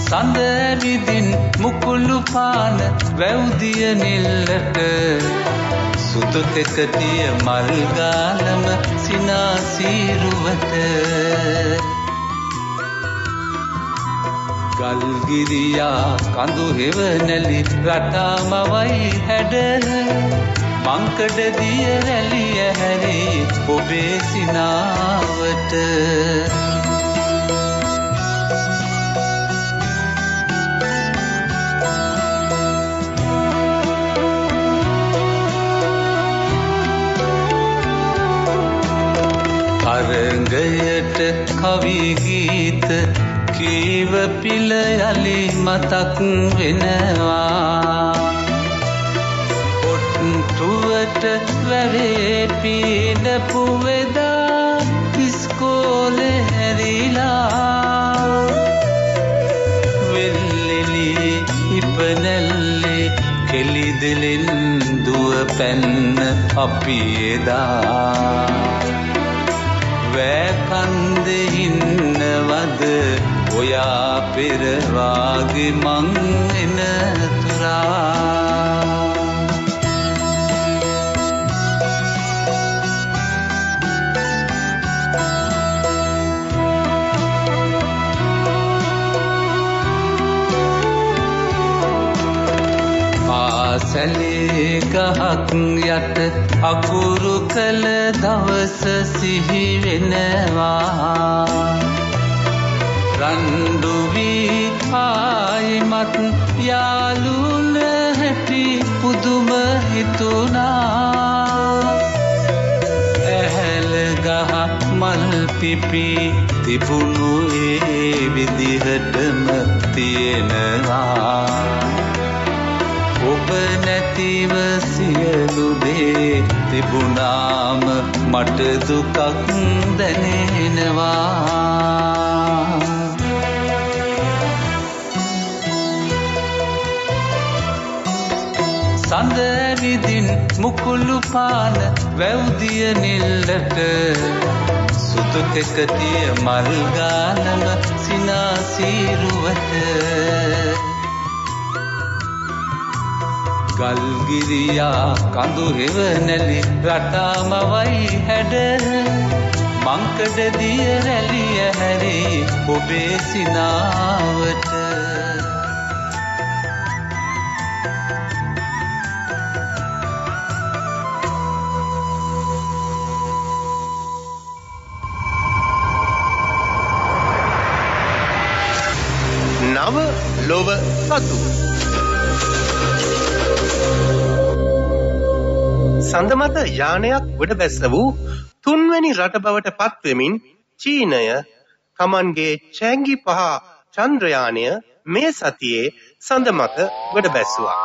සඳ විදින් මුකුළු පාන වැව්දිය නිල්ලට සුදු කෙකටිය මල් ගාලම සිනාසීරුවට ගල්ගිරියා කඳු හෙවණැලි රටාමවයි හැඩ මංකඩ දිය රැලිය හැරි ඔබේ සිනාවට තරංගයට කවි ගීත කීව පිළ යලි මතක් වෙනවා. ඔට්ටුවට වැවේ පීඩපු වෙදා ඉස්කෝලේ හැරිලා වෙල්ලෙලි ඉපනැල්ලේ කෙලිදෙලෙන් දුව පැන්න අපි එදා වැකන්දේ ඉන්නවද ඔයා පෙරවාගේ මං එන තුරා සැලේ ගහක් යට අකුරු කළ දවස සිහි වෙනවා රණ්ඩු වී ආයිමත් යාළුන හැටි පුදුම හිතුණා ඇහැල ගහ මල් පිපි තිබුණු ඒ විදිහටම තියෙනවා ඔබ නැතිව සියලු දේ තිබුණාම මට දුකක් දැනෙනවා සඳ විදින් මුකුළු පාන වැව්දිය නිල්ලට සුදු කෙකතිය මල් ගානම සිනාසීරුවට ගල්ගිරියා කඳු හෙවනැලි රටාමවයි හැඩ මංකඩ දිය රැලිය හැරේ ඔබේ සිනාවට නව ලොව සතු සඳමත යානයක් ගොඩ බැස්ස වූ තුන්වැනි රට බවට පත්වෙමින් චීනය තමන්ගේ චැංගි 5 චන්ද්‍රයානය මේ සතියේ සඳමත ගොඩ බැස්සුවා.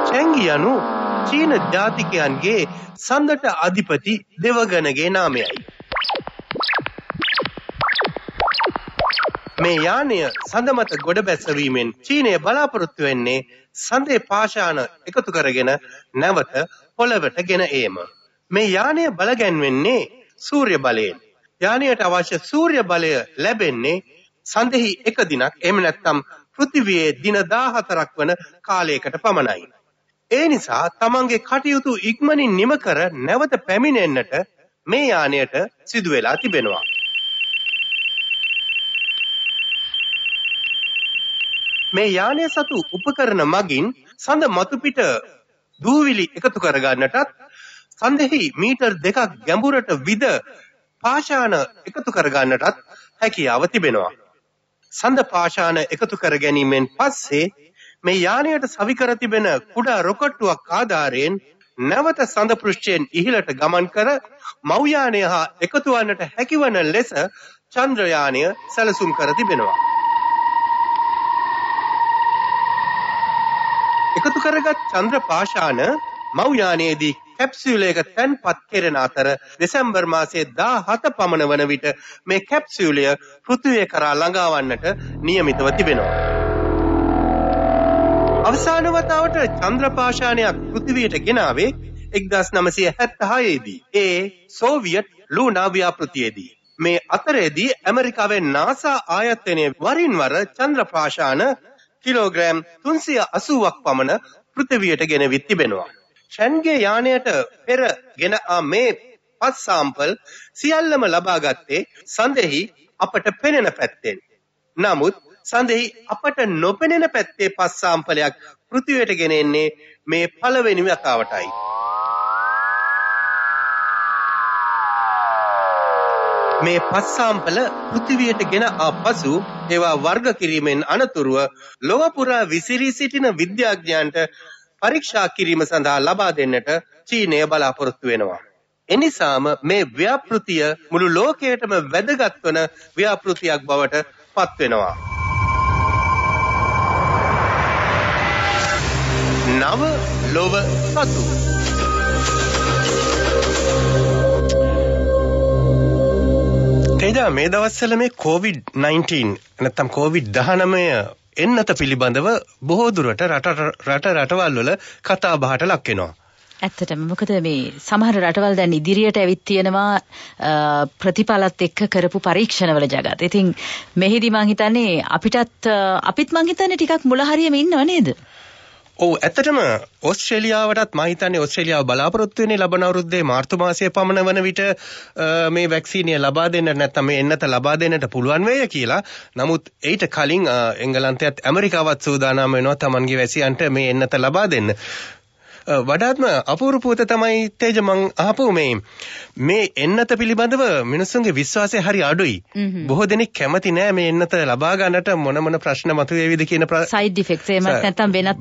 චැංගි යනු චීන ජාතිකයන්ගේ සඳට අධිපති දෙවගණගේ නාමයයි. මේ යානය සඳ මත ගොඩ බැසවීමෙන් චීනය බලාපොරොත්තු වෙන්නේ සඳේ පාෂාණ එකතු කරගෙන නැවත පොළවට ගෙන ඒම. මේ යානය බලගැන්වෙන්නේ සූර්ය බලයෙන්. යානයට අවශ්‍ය සූර්ය බලය ලැබෙන්නේ සඳෙහි එක දිනක් එහෙම නැත්නම් පෘථිවියේ දින 14ක් වන කාලයකට පමණයි. ඒ නිසා තමන්ගේ කටයුතු ඉක්මනින් නිම කර නැවත පැමිණෙන්නට මේ යානයට සිදු වෙලා තිබෙනවා. මේ යානය සතු උපකරණ මගින් සඳ මතුපිට දූවිලි එකතු කරගන්නටත් සඳෙහි මීටර් 2ක් ගැඹුරට විද පාෂාණ එකතු කරගන්නටත් හැකියාව තිබෙනවා. සඳ පාෂාණ එකතු කර ගැනීමෙන් පස්සේ මේ යානයට සවි කර තිබෙන කුඩා රොකට්ටුවක් ආධාරයෙන් නැවත සඳ පෘෂ්ඨයෙන් ඉහළට ගමන් කර මව් යානය හා එකතු වන්නට හැකිවන ලෙස චන්ද්‍රයානය සැලසුම් කර තිබෙනවා. එකතු කරගත් චන්ද්‍ර පාෂාණ මව් යානයේදී කැප්සියුලයක තැන්පත් කෙරෙන අතර දෙසැම්බර් මාසයේ 17 පමණ වන විට මේ කැප්සියුලය පෘථිවිය කරා ළඟා වන්නට නියමිතව තිබෙනවා. අවසාන වතාවට චන්ද්‍ර පාෂාණයක් පෘථිවියට ගෙනාවේ 1976 දී. ඒ සෝවියට් ලූනා ව්‍යාපෘතියේදී. මේ අතරේදී ඇමරිකාවේ නාසා ආයතනයේ වරින් වර චන්ද්‍ර පාෂාණ කිලෝග්‍රෑම් 380ක් පමණ පෘථිවියට ගෙනවිත් තිබෙනවා. චැන්ගේ යානයට පෙර ගෙන මේ 5 සාම්පල් සියල්ලම ලබා ගත්තේ සඳෙහි අපට පෙනෙන පැත්තෙන්. නමුත් සඳෙහි අපට නොපෙනෙන පැත්තේ 5 සාම්පලයක් පෘථිවියට ගෙන එන්නේ මේ පළවෙනි වතාවටයි. මේ 5 සාම්පල පෘථිවියට ගෙන ආපසු ඒවා වර්ග කිරීමෙන් අනතුරුව ලොව පුරා විසිරී සිටින විද්‍යාඥයන්ට පරීක්ෂා කිරීම සඳහා ලබා දෙන්නට චීනය බලාපොරොත්තු වෙනවා. එනිසාම මේ ව්‍යාපෘතිය මුළු ලෝකයටම වැදගත් වන ව්‍යාපෘතියක් බවට පත් වෙනවා. නව ලොව සතු තේජා මේ දවස්වල මේ COVID-19 නැත්නම් COVID-19 එන්නත පිළිබඳව බොහෝ දුරට රටවල් වල කතා බහට ලක් වෙනවා. ඇත්තටම මොකද මේ සමහර රටවල් දැන් ඉදිරියට ඇවිත් තියෙනවා ප්‍රතිඵලත් එක්ක කරපු පරීක්ෂණවල ජගත්. ඉතින් මෙහිදී මං හිතන්නේ අපිත් මං හිතන්නේ ටිකක් මුල හරියෙම ඉන්නව නේද? ඔව් ඇත්තටම ඕස්ට්‍රේලියාවටත් මම හිතන්නේ ඕස්ට්‍රේලියාව බලාපොරොත්තු වෙන්නේ ලබන අවුරුද්දේ මාර්තු මාසයේ පමණ වන විට මේ වැක්සීනිය ලබා දෙන්නට නැත්නම් මේ එන්නත ලබා දෙන්නට පුළුවන් වෙයි කියලා. නමුත් ඊට කලින් එංගලන්තයත් ඇමරිකාවත් සූදානම් වෙනවා තමන්ගේ වැසියන්ට මේ එන්නත ලබා දෙන්න. වඩාත්ම අපූර්ව පුවත තමයි තේජ මං අහපු මේ එන්නත පිළිබඳව මිනිස්සුන්ගේ විශ්වාසය හරි අඩුයි. බොහෝ දෙනෙක් කැමති නෑ මේ එන්නත ලබා ගන්නට මොන ප්‍රශ්න මතුවේවිද කියන සයිඩ් ඉෆෙක්ට්ස් එහෙම නැත්නම් වෙනත්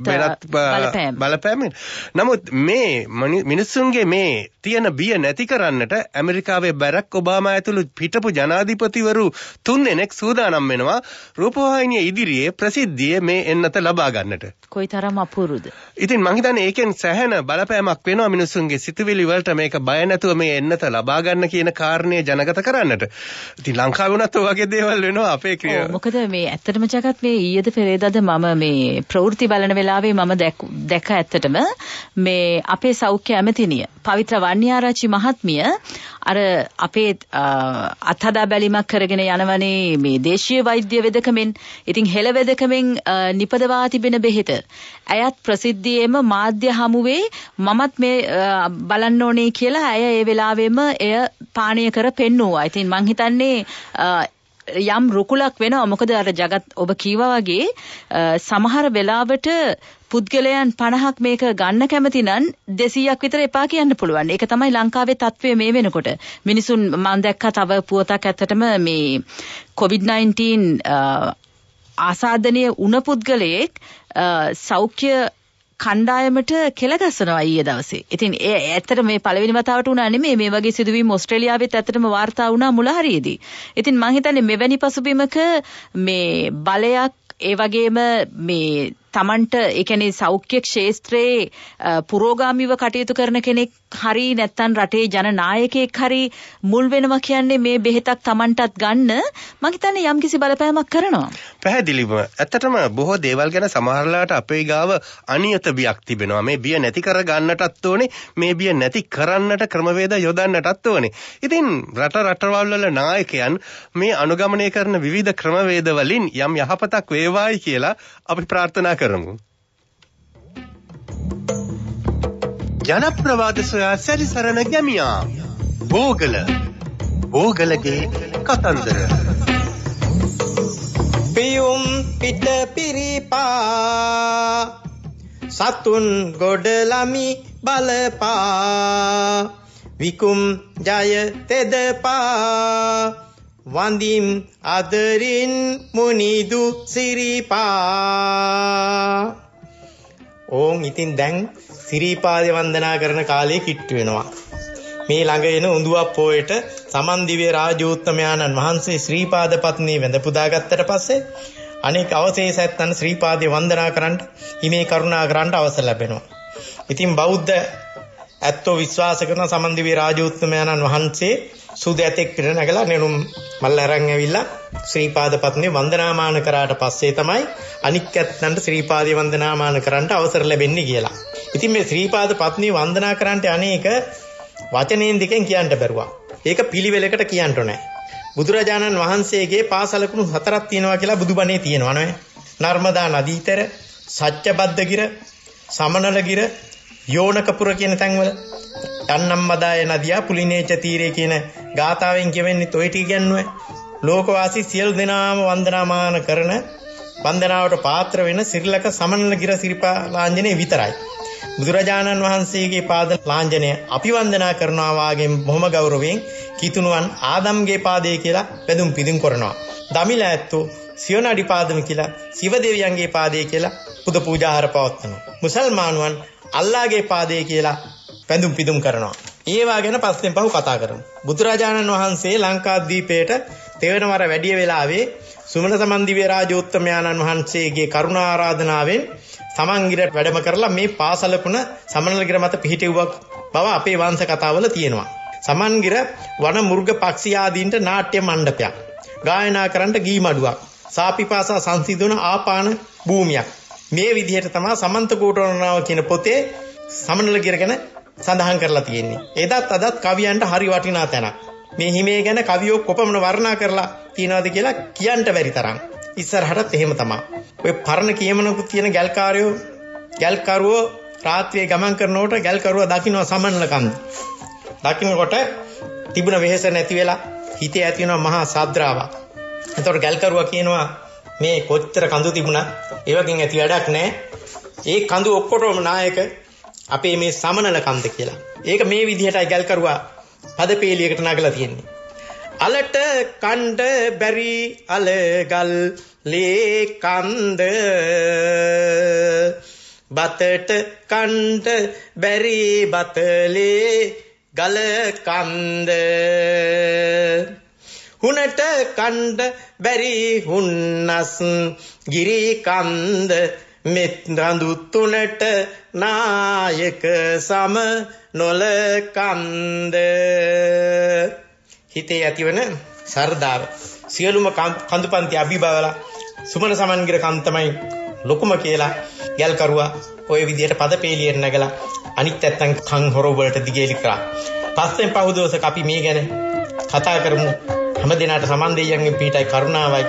බලපෑම්. නමුත් මේ මිනිස්සුන්ගේ මේ තියෙන බිය නැති කරන්නට ඇමරිකාවේ බැරක් ඔබාමා ඇතුළු හිටපු ජනාධිපතිවරු 3 දෙනෙක් සූදානම් වෙනවා රූපවාහිනිය ඉදිරියේ ප්‍රසිද්ධියේ මේ එන්නත ලබා ගන්නට. කොයිතරම් අපූර්වද? ඉතින් මං හිතන්නේ ඒකෙන් සැහැණ බලපෑමක් වෙනවා මිනිස්සුන්ගේ සිතුවිලි වලට මේක බය නැතුව මේ එන්නත ලබා ගන්න කියන කාරණේ ජනගත කරන්නට. ඉතින් ලංකාවේ වුණත් ඔය වගේ දේවල් වෙනවා අපේ ක්‍රියා. මොකද මේ ඇත්තටම ජගත් මේ ඊයේද පෙරේදාද මම මේ ප්‍රවෘත්ති බලන වෙලාවේ මම දැක්ක ඇත්තටම මේ අපේ සෞඛ්‍ය ඇමතිනිය පවිත්‍ර වන්නිආරච්චි මහත්මිය අර අපේ අත්හදා බැලීමක් කරගෙන යනවනේ මේ දේශීය වෛද්‍ය වෙදකමෙන්. ඉතින් හෙළ වෙදකමෙන් නිපදවා තිබෙන බෙහෙත ඇයත් ප්‍රසිද්ධියේම මාධ්‍ය හමුවේ මමත් මේ බලන්න ඕනේ කියලා ඇය ඒ වෙලාවෙම එය පානීය කර පෙන්නුවා. ඉතින් මං හිතන්නේ යම් රුකුලක් වෙනවා. මොකද අර ජගත් ඔබ කීවා වගේ සමහර වෙලාවට පුද්ගලයන් 50ක් මේක ගන්න කැමති නම් 200ක් විතර එපා කියන්න පුළුවන්. ඒක තමයි ලංකාවේ තත්ත්වය මේ වෙනකොට. මිනිසුන් මම දැක්කා තව පුවතක් ඇත්තටම මේ COVID-19 ආසාදනීය වුණ පුද්ගලයෙක් සෞඛ්‍ය කණ්ඩායමට කෙලගස්සනවා ඊයේ දවසේ. ඉතින් ඒ ඇත්තට මේ පළවෙනි වතාවට වුණා නෙමෙයි මේ වගේ සිදුවීම් ඕස්ට්‍රේලියාවෙත් ඇත්තටම වාර්තා වුණා මුලහරියේදී. ඉතින් මම හිතන්නේ මෙවැනි පසුබිමක මේ බලයක් ඒ වගේම මේ තමන්ට ඒ කියන්නේ සෞඛ්‍ය ක්ෂේත්‍රයේ පුරෝගාමීව කටයුතු කරන කෙනෙක් හරි නැත්නම් රටේ ජනනායකයෙක් හරි මුල් වෙනවා කියන්නේ මේ බෙහෙතක් තමන්ටත් ගන්න මම හිතන්නේ යම්කිසි බලපෑමක් කරනවා. පැහැදිලිවම ඇත්තටම බොහෝ දේවල් ගැන සමහරලාට අපේ ගාව අනියත බියක් තිබෙනවා. මේ බිය නැති කර ගන්නටත් ඕනේ. මේ බිය නැති කරන්නට ක්‍රමවේද යොදන්නටත් ඕනේ. ඉතින් රටවල් වල නායකයන් මේ අනුගමනය කරන විවිධ ක්‍රමවේද වලින් යම් යහපතක් වේවායි කියලා අපි ප්‍රාර්ථනා කරමු. ජනප්‍රවාද සොයා සැරිසරන ගැමියා බෝගලගේ කතන්දර. පියුම් පිට පිරිපා සතුන් ගොඩලමි බලපා විකුම් ජය තෙදපා වඳිම් අදරින් මුනිදු සිරිපා. ඕන් ඉතින් දැන් සිරිපාදේ වන්දනා කරන කාලේ කිට්ටු වෙනවා. මේ ළඟ එන උඳුවක් පොයට සමන් දිව්‍ය රාජෝත්තමයාණන් වහන්සේ ශ්‍රීපාද පත්නී වැඳ පුදාගත්තට පස්සේ අනෙක් අවශේෂයන් ශ්‍රීපාදේ වන්දනා කරන්න හිමේ කරුණා කරන්න අවසර ලැබෙනවා. ඉතින් බෞද්ධ ඇත්තෝ විශ්වාස කරන සමන් දිව්‍ය රාජෝත්තමයාණන් වහන්සේ සුදු ඇතෙක් පිට නැගලා නෙළුම් මල් අරන් ඇවිල්ලා ශ්‍රීපාද පත්නී වන්දනාමාන කරාට පස්සේ තමයි අනික් ඇත්තන්ට ශ්‍රීපාදේ වන්දනාමාන කරන්න අවසර ලැබෙන්නේ කියලා. ඉතින් මේ ශ්‍රීපාද පත්නී වන්දනා කරන්නට අනේක වචනයෙන් දෙකෙන් කියන්න බැරුවා. ඒක පිළිවෙලකට කියන්න ඕනේ. බුදුරජාණන් වහන්සේගේ පාසලකුණු 4ක් තියෙනවා කියලා බුදුබණේ තියෙනවා නේද? නර්මදා නදීතර, සත්‍යබද්දගිර, සමනලගිර, යෝනකපුර කියන තැන්වල යන්නම්මදාය නදියා පුලිනේච තීරේ කියන ගාථාවෙන් කියවෙන්නේ toy ටි කියන්නේ ලෝකවාසී සියලු දෙනාම වන්දනාමාන කරන වන්දනාවට පාත්‍ර වෙන සිරිලක සමනලගිර සිරිපා ලාංජනේ විතරයි. බුදුරජාණන් වහන්සේගේ පාද ලාංජනය අපි වන්දනා කරනවා වාගේ බොහොම ගෞරවයෙන් කිතුණුවන් ආදම්ගේ පාදේ කියලා වැඳුම් පිදුම් කරනවා. දමිල ඇත්තෝ සියොනඩි පාදම කියලා සිව දෙවියන්ගේ පාදේ කියලා පුද පූජාහාර පවත්වනවා. මුසල්මානුවන් අල්ලාහගේ පාදේ කියලා වැඳුම් පිදුම් කරනවා. ඒවා ගැන පස්සෙන් පහු කතා කරමු. බුදුරජාණන් වහන්සේ ලංකාද්වීපයට තෙවනවර වැඩිය වෙලාවේ සුමන සමන් දිව්‍ය රාජෝත්තමයාණන් වහන්සේගේ කරුණා ආරාධනාවෙන් සමන්ගිර වැඩම කරලා මේ පාසලකුණ සමනලගිර මත පිහිටෙව්වක් බව අපේ වංශ කතාවල තියෙනවා. සමන්ගිර වන මුර්ග පක්ෂී ආදීන්ට නාට්‍ය මණ්ඩපයක්, ගායනා කරන්න ගී මඩුවක්, සාපිපාසා සංසිඳුන ආපාන භූමියක්. මේ විදිහට තමයි සමන්ත කෝටවරණාව කියන පොතේ සමනලගිර ගැන සඳහන් කරලා තියෙන්නේ. එදත් අදත් කවියන්ට හරි වටිනා තැනක්. මේ හිමේ ගැන කවියෝ කොපමණ වර්ණනා කරලා තියනවාද කියලා කියන්න බැරි තරම්. ඉස්සරහටත් එහෙම තමයි. ඔය පරණ කියමනකුත් තියෙන ගැල්කාරයෝ ගැල්කරුවෝ රාත්‍රියේ ගමන් කරනකොට ගැල්කරුවා දකින්න සමනල කන්ද. දකින්නකොට තිබුණ වෙහෙස නැති වෙලා හිතේ ඇති වෙනවා මහා සද්‍රාවක්. එතකොට ගැල්කරුවා කියනවා මේ කොච්චර කඳු තිබුණා ඒවකින් ඇති වැඩක් නැහැ. ඒ කඳු ඔක්කොටම නායක අපේ මේ සමනල කන්ද කියලා. ඒක මේ විදිහටයි ගැල්කරුවා පදපේලියකට නගලා තියෙන්නේ. අලට කණ්ඩ බැරි අලගල් ලේ කන්ද බතට කණ්ඩ බැරි බතලේ ගල කන්ද හුනට කණ්ඩ බැරි හුන්නස් ගිරි කන්ද මෙත් රඳු තුනට නායක සම නොල කන්ද. හිතේ ඇතිවන සර්දාව සියලුම කඳුපන්ති අභිභවලා සුමන සමන්ගිර කන්ද තමයි ලොකුම කියලා ගැල්කරුවා ওই විදියට පදපේලියෙන් නැගලා අනිත් ඇත්තන් කන් හොර වලට දිගේලි කරා. පස්සෙන් පහු දවසක අපි මේ ගැන කතා කරමු. හැම දිනකට සමන් දෙයියන්ගේ පිටයි කරුණාවයි.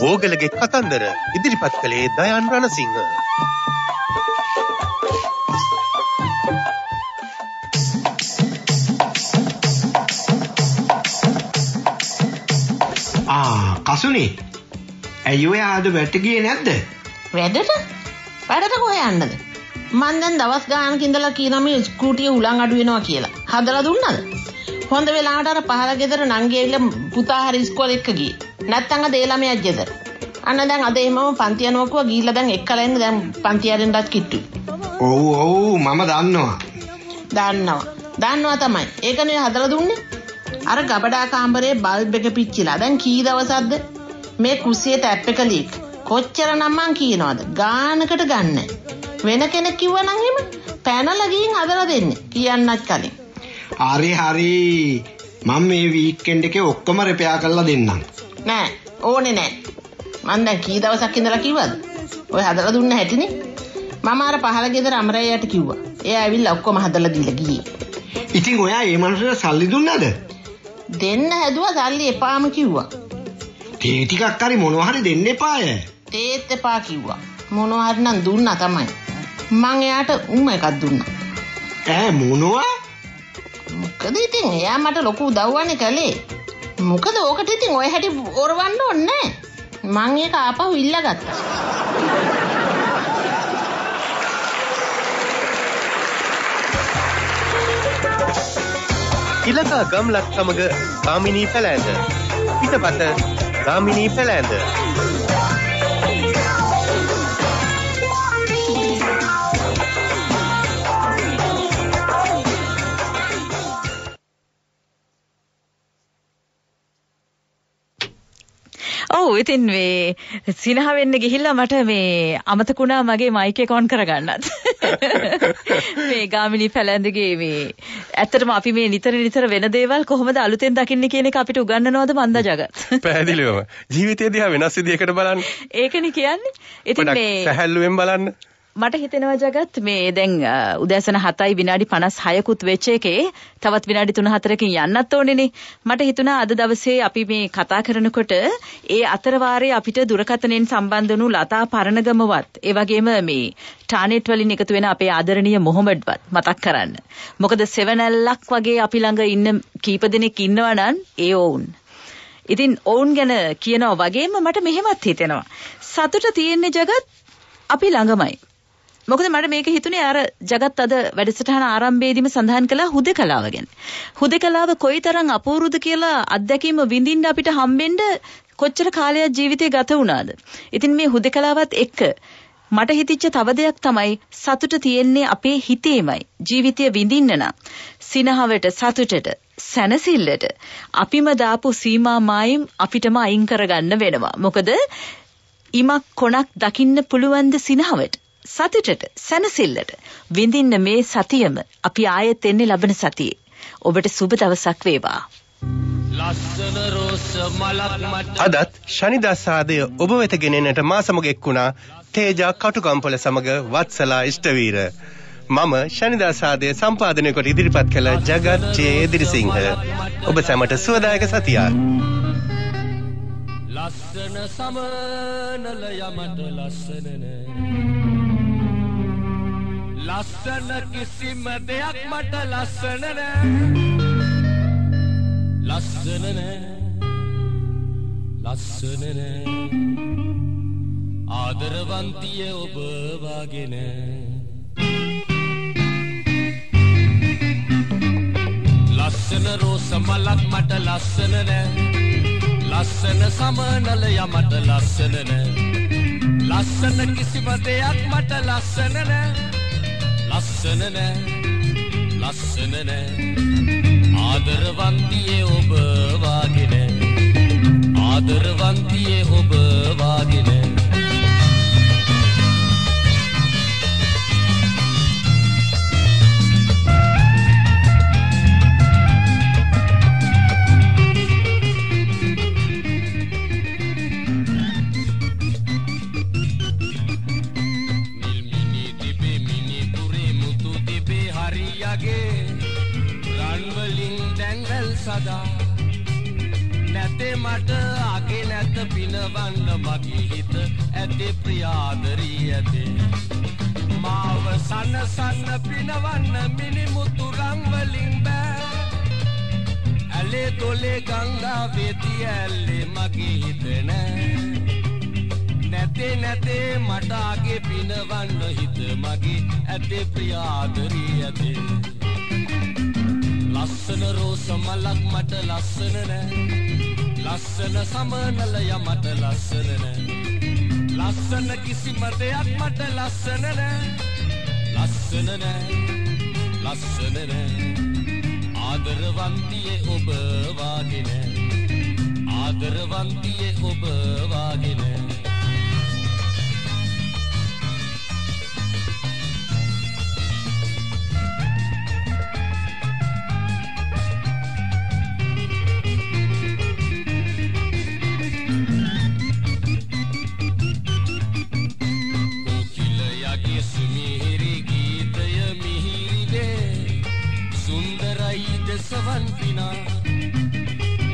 වෝගලගේ කතන්දර ඉදිරිපත් කළේ දයන් රණසිංහ. කසුනේ ඇයි ඔය ආද වැට ගියේ නැද්ද? වැඩට? වැඩට කොහෙ යන්නද? මං දැන් දවස් ගානක ඉඳලා කියනවා මේ ස්කූටිය උලන් අඩු වෙනවා කියලා. හදලා දුන්නද? හොඳ වෙලාවට අර පහල ගෙදර නංගි ඇවිල්ලා පුතා හරි ඉස්කෝලේ එක්ක ගියේ. නැත්තම් අද ඒ ළමයා ගෙදර. අන්න දැන් අද එහෙමම පන්ති යනවා කිව්වා ගිහිල්ලා දැන් එක්කලා ඉන්න දැන් පන්ති යරින්නත් කිට්ටු. ඔව් මම දන්නවා. දන්නවා තමයි. ඒකනේ හදලා දුන්නේ. අර ගබඩා කාමරේ බල්බ් එක පිච්චිලා දැන් කී දවසක්ද මේ කුස්සියේ ටැප් එක ලීක්. කොච්චර නම් මං කියනවද? ගානකට ගන්න. වෙන කෙනෙක් කිව්වනම් එහෙම පැනලා ගිහින් හදලා දෙන්නේ. කියන්නත් කලින්. හරි මම මේ වීකෙන්ඩ් එකේ ඔක්කොම රිපෙයාර් කරලා දෙන්නම්. නෑ ඕනේ නෑ. මං දැන් කී දවසක් ඉඳලා කිව්වද? ඔය හදලා දුන්න හැටිනේ. මම අර පහල ගෙදර අමරේයට කිව්වා. එයා ඇවිල්ලා ඔක්කොම හදලා දීලා ගියේ. ඉතින් ඔයා මේ මනුස්සයාට සල්ලි දුන්නද? දෙන්න හැදුවා සල්ලි එපාම කිව්වා. තේ ටිකක් හරි මොනවා හරි දෙන්න එපාය. තේත් එපා කිව්වා. මොනවා හරි නම් දුන්නා තමයි. මං එයාට එකක් දුන්නා. ඈ මොනවා? මොකද ඉතින් එයා මට ලොකු උදව්වනේ කළේ. මොකද ඕකට ඉතින් ඔය හැටි ඔරවන්න ඕනේ නෑ. මං ඒක ආපහු ඉල්ලගත්තා. ඉලකා ගම්ලක් සමග ගාමිණී පැලෑඳ පිටපත ගාමිණී පැලෑඳ. ඔව් ඉතින් මේ සිනහ වෙන්න ගිහිල්ලා මට මේ අමතකුණා මගේ මයික් එක ඔන් කරගන්නත්. මේ ගාමිණී පැලැන්දගේ මේ ඇත්තටම අපි මේ නිතර වෙන දේවල් කොහොමද අලුතෙන් දකින්නේ කියන එක අපිට උගන්වනවද මන්දා ජගත්? පැහැදිලිවම ජීවිතය දිහා වෙනස් විදිහකට බලන්න. ඒකනේ කියන්නේ. ඉතින් මේ සැහැල්ලුවෙන් බලන්න. මට හිතෙනවා ජගත් මේ දැන් උදෑසන 7යි විනාඩි 56කුත් වෙච්ච එකේ තවත් විනාඩි 3-4කින් යන්නත් ඕනේනේ. මට හිතුණා අද දවසේ අපි මේ කතා කරනකොට ඒ අතර වාරයේ අපිට දුරකථනයෙන් සම්බන්ධ වුණු ලතා පරණගමවත් ඒ වගේම මේ ටානෙට් වලින් එකතු වෙන අපේ ආදරණීය මොහොමඩ්වත් මතක් කරන්න. මොකද සෙවනැල්ලක් වගේ අපි ළඟ ඉන්න කීප දෙනෙක් ඉන්නවා නම් ඒ ඔවුන්. ඉතින් ඔවුන් ගැන කියනවා වගේම මට මෙහෙමත් හිතෙනවා. සතුට තියෙන්නේ ජගත් අපි ළඟමයි. මොකද මට මේක හිතුනේ අර ජගත් අද වැඩසටහන ආරම්භයේදීම සඳහන් කළා හුදකලාව ගැන. හුදකලාව කොයිතරම් අපූර්වද කියලා අත්දැකීම විඳින්න අපිට හම්බෙන්න කොච්චර කාලයක් ජීවිතේ ගත වුණාද. ඉතින් මේ හුදකලාවත් එක්ක මට හිතිච්ච තව දෙයක් තමයි සතුට තියෙන්නේ අපේ හිතේමයි. ජීවිතය විඳින්න නම් සිනහවට සතුටට සැනසෙල්ලට අපිම දාපු සීමා මායිම් අපිටම අයින් කරගන්න වෙනවා. මොකද ඉමක් කොනක් දකින්න පුළුවන් ද සිනහවට සතුටට සැනසෙල්ලට විඳින්න මේ සතියම අපි ආයෙත් එන්නේ ලබන සතියේ. ඔබට සුබ දවසක් වේවා. අදත් ශනිදාසාදය ඔබ වෙත ගෙනෙන්නට මා සමග එක්ුණා තේජා කටුකම්පොල සමග වත්සලා ඉෂ්ටවීර. මම ශනිදාසාදය සම්පාදනය කොට ඉදිරිපත් කළ ජගත් ජේ දිරිසිංහ. ඔබ සැමට සුවදායක සතියක්. ලස්සන සමනලය මට ලස්සන නෑ ලස්සන කිසිම දෙයක් මට ලස්සන නෑ ලස්සන නෑ ලස්සන නෑ ආදරවන්තිය ඔබ වගේ නෑ ලස්සන රෝස මලක් මට ලස්සන නෑ ලස්සන සමනලය මට ලස්සන නෑ ලස්සන කිසිම දෙයක් මට ලස්සන නෑ ලස්සන නෑ ලස්සන නෑ ආදරවන්තියේ ඔබ වාගේ නෑ ආදරවන්තියේ ඔබ වාගේ නෑ නැතේ මට අගේ නැත පිනවන්න මගේ හිත ඇතේ ප්‍රියාදරී ඇතේ මාව සන්න පිනවන්න මිනිමුතු රංවලින් බෑ ඇලේ තොලේ ගංගා වේදී ඇල්ලේ මගේ හිත නෑ නැතේ මට අගේ පිනවන්න හිත මගේ ඇතේ ප්‍රියාදරී ඇතේ ලස්සන රෝස මලක් මට ලස්සන නෑ ලස්සන සමනලය මට ලස්සන නෑ ලස්සන කිසිම දෙයක් මට ලස්සන නෑ ලස්සන නෑ ලස්සන නෑ ආදරවන්තියේ ඔබ වාගේ නෑ ආදරවන්තියේ ඔබ වාගේ නෑ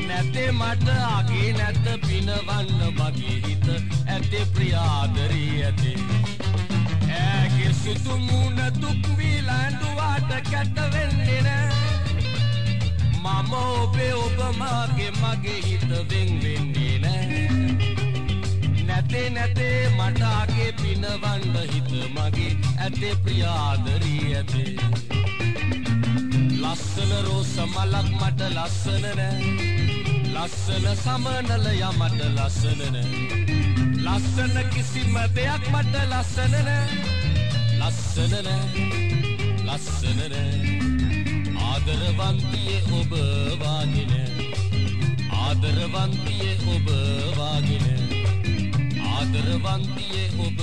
නැතේ මට අගේ නැත පිනවන්න මගේ හිත ඇතේ ප්‍රියාදරී ඇතේ ඇගේ සුදු මුණ දුක් විලඳුවාට කැට වෙන්නේ නෑ මම ඔබේ ඔබ මගේ හිත වෙන් වෙන්නේ නෑ නැතේ මට අගේ පිනවන්න හිත මගේ ඇතේ ප්‍රියාදරී ඇතේ ලස්සන රෝස මලක් මට ලස්සන නෑ ලස්සන සමනලය මට ලස්සන නෑ ලස්සන කිසිම දෙයක් මට ලස්සන නෑ ලස්සන නෑ ලස්සන නෑ ආදරවන්තියේ ඔබ වාගේ නෑ ආදරවන්තියේ ඔබ වාගේ නෑ ආදරවන්තියේ ඔබ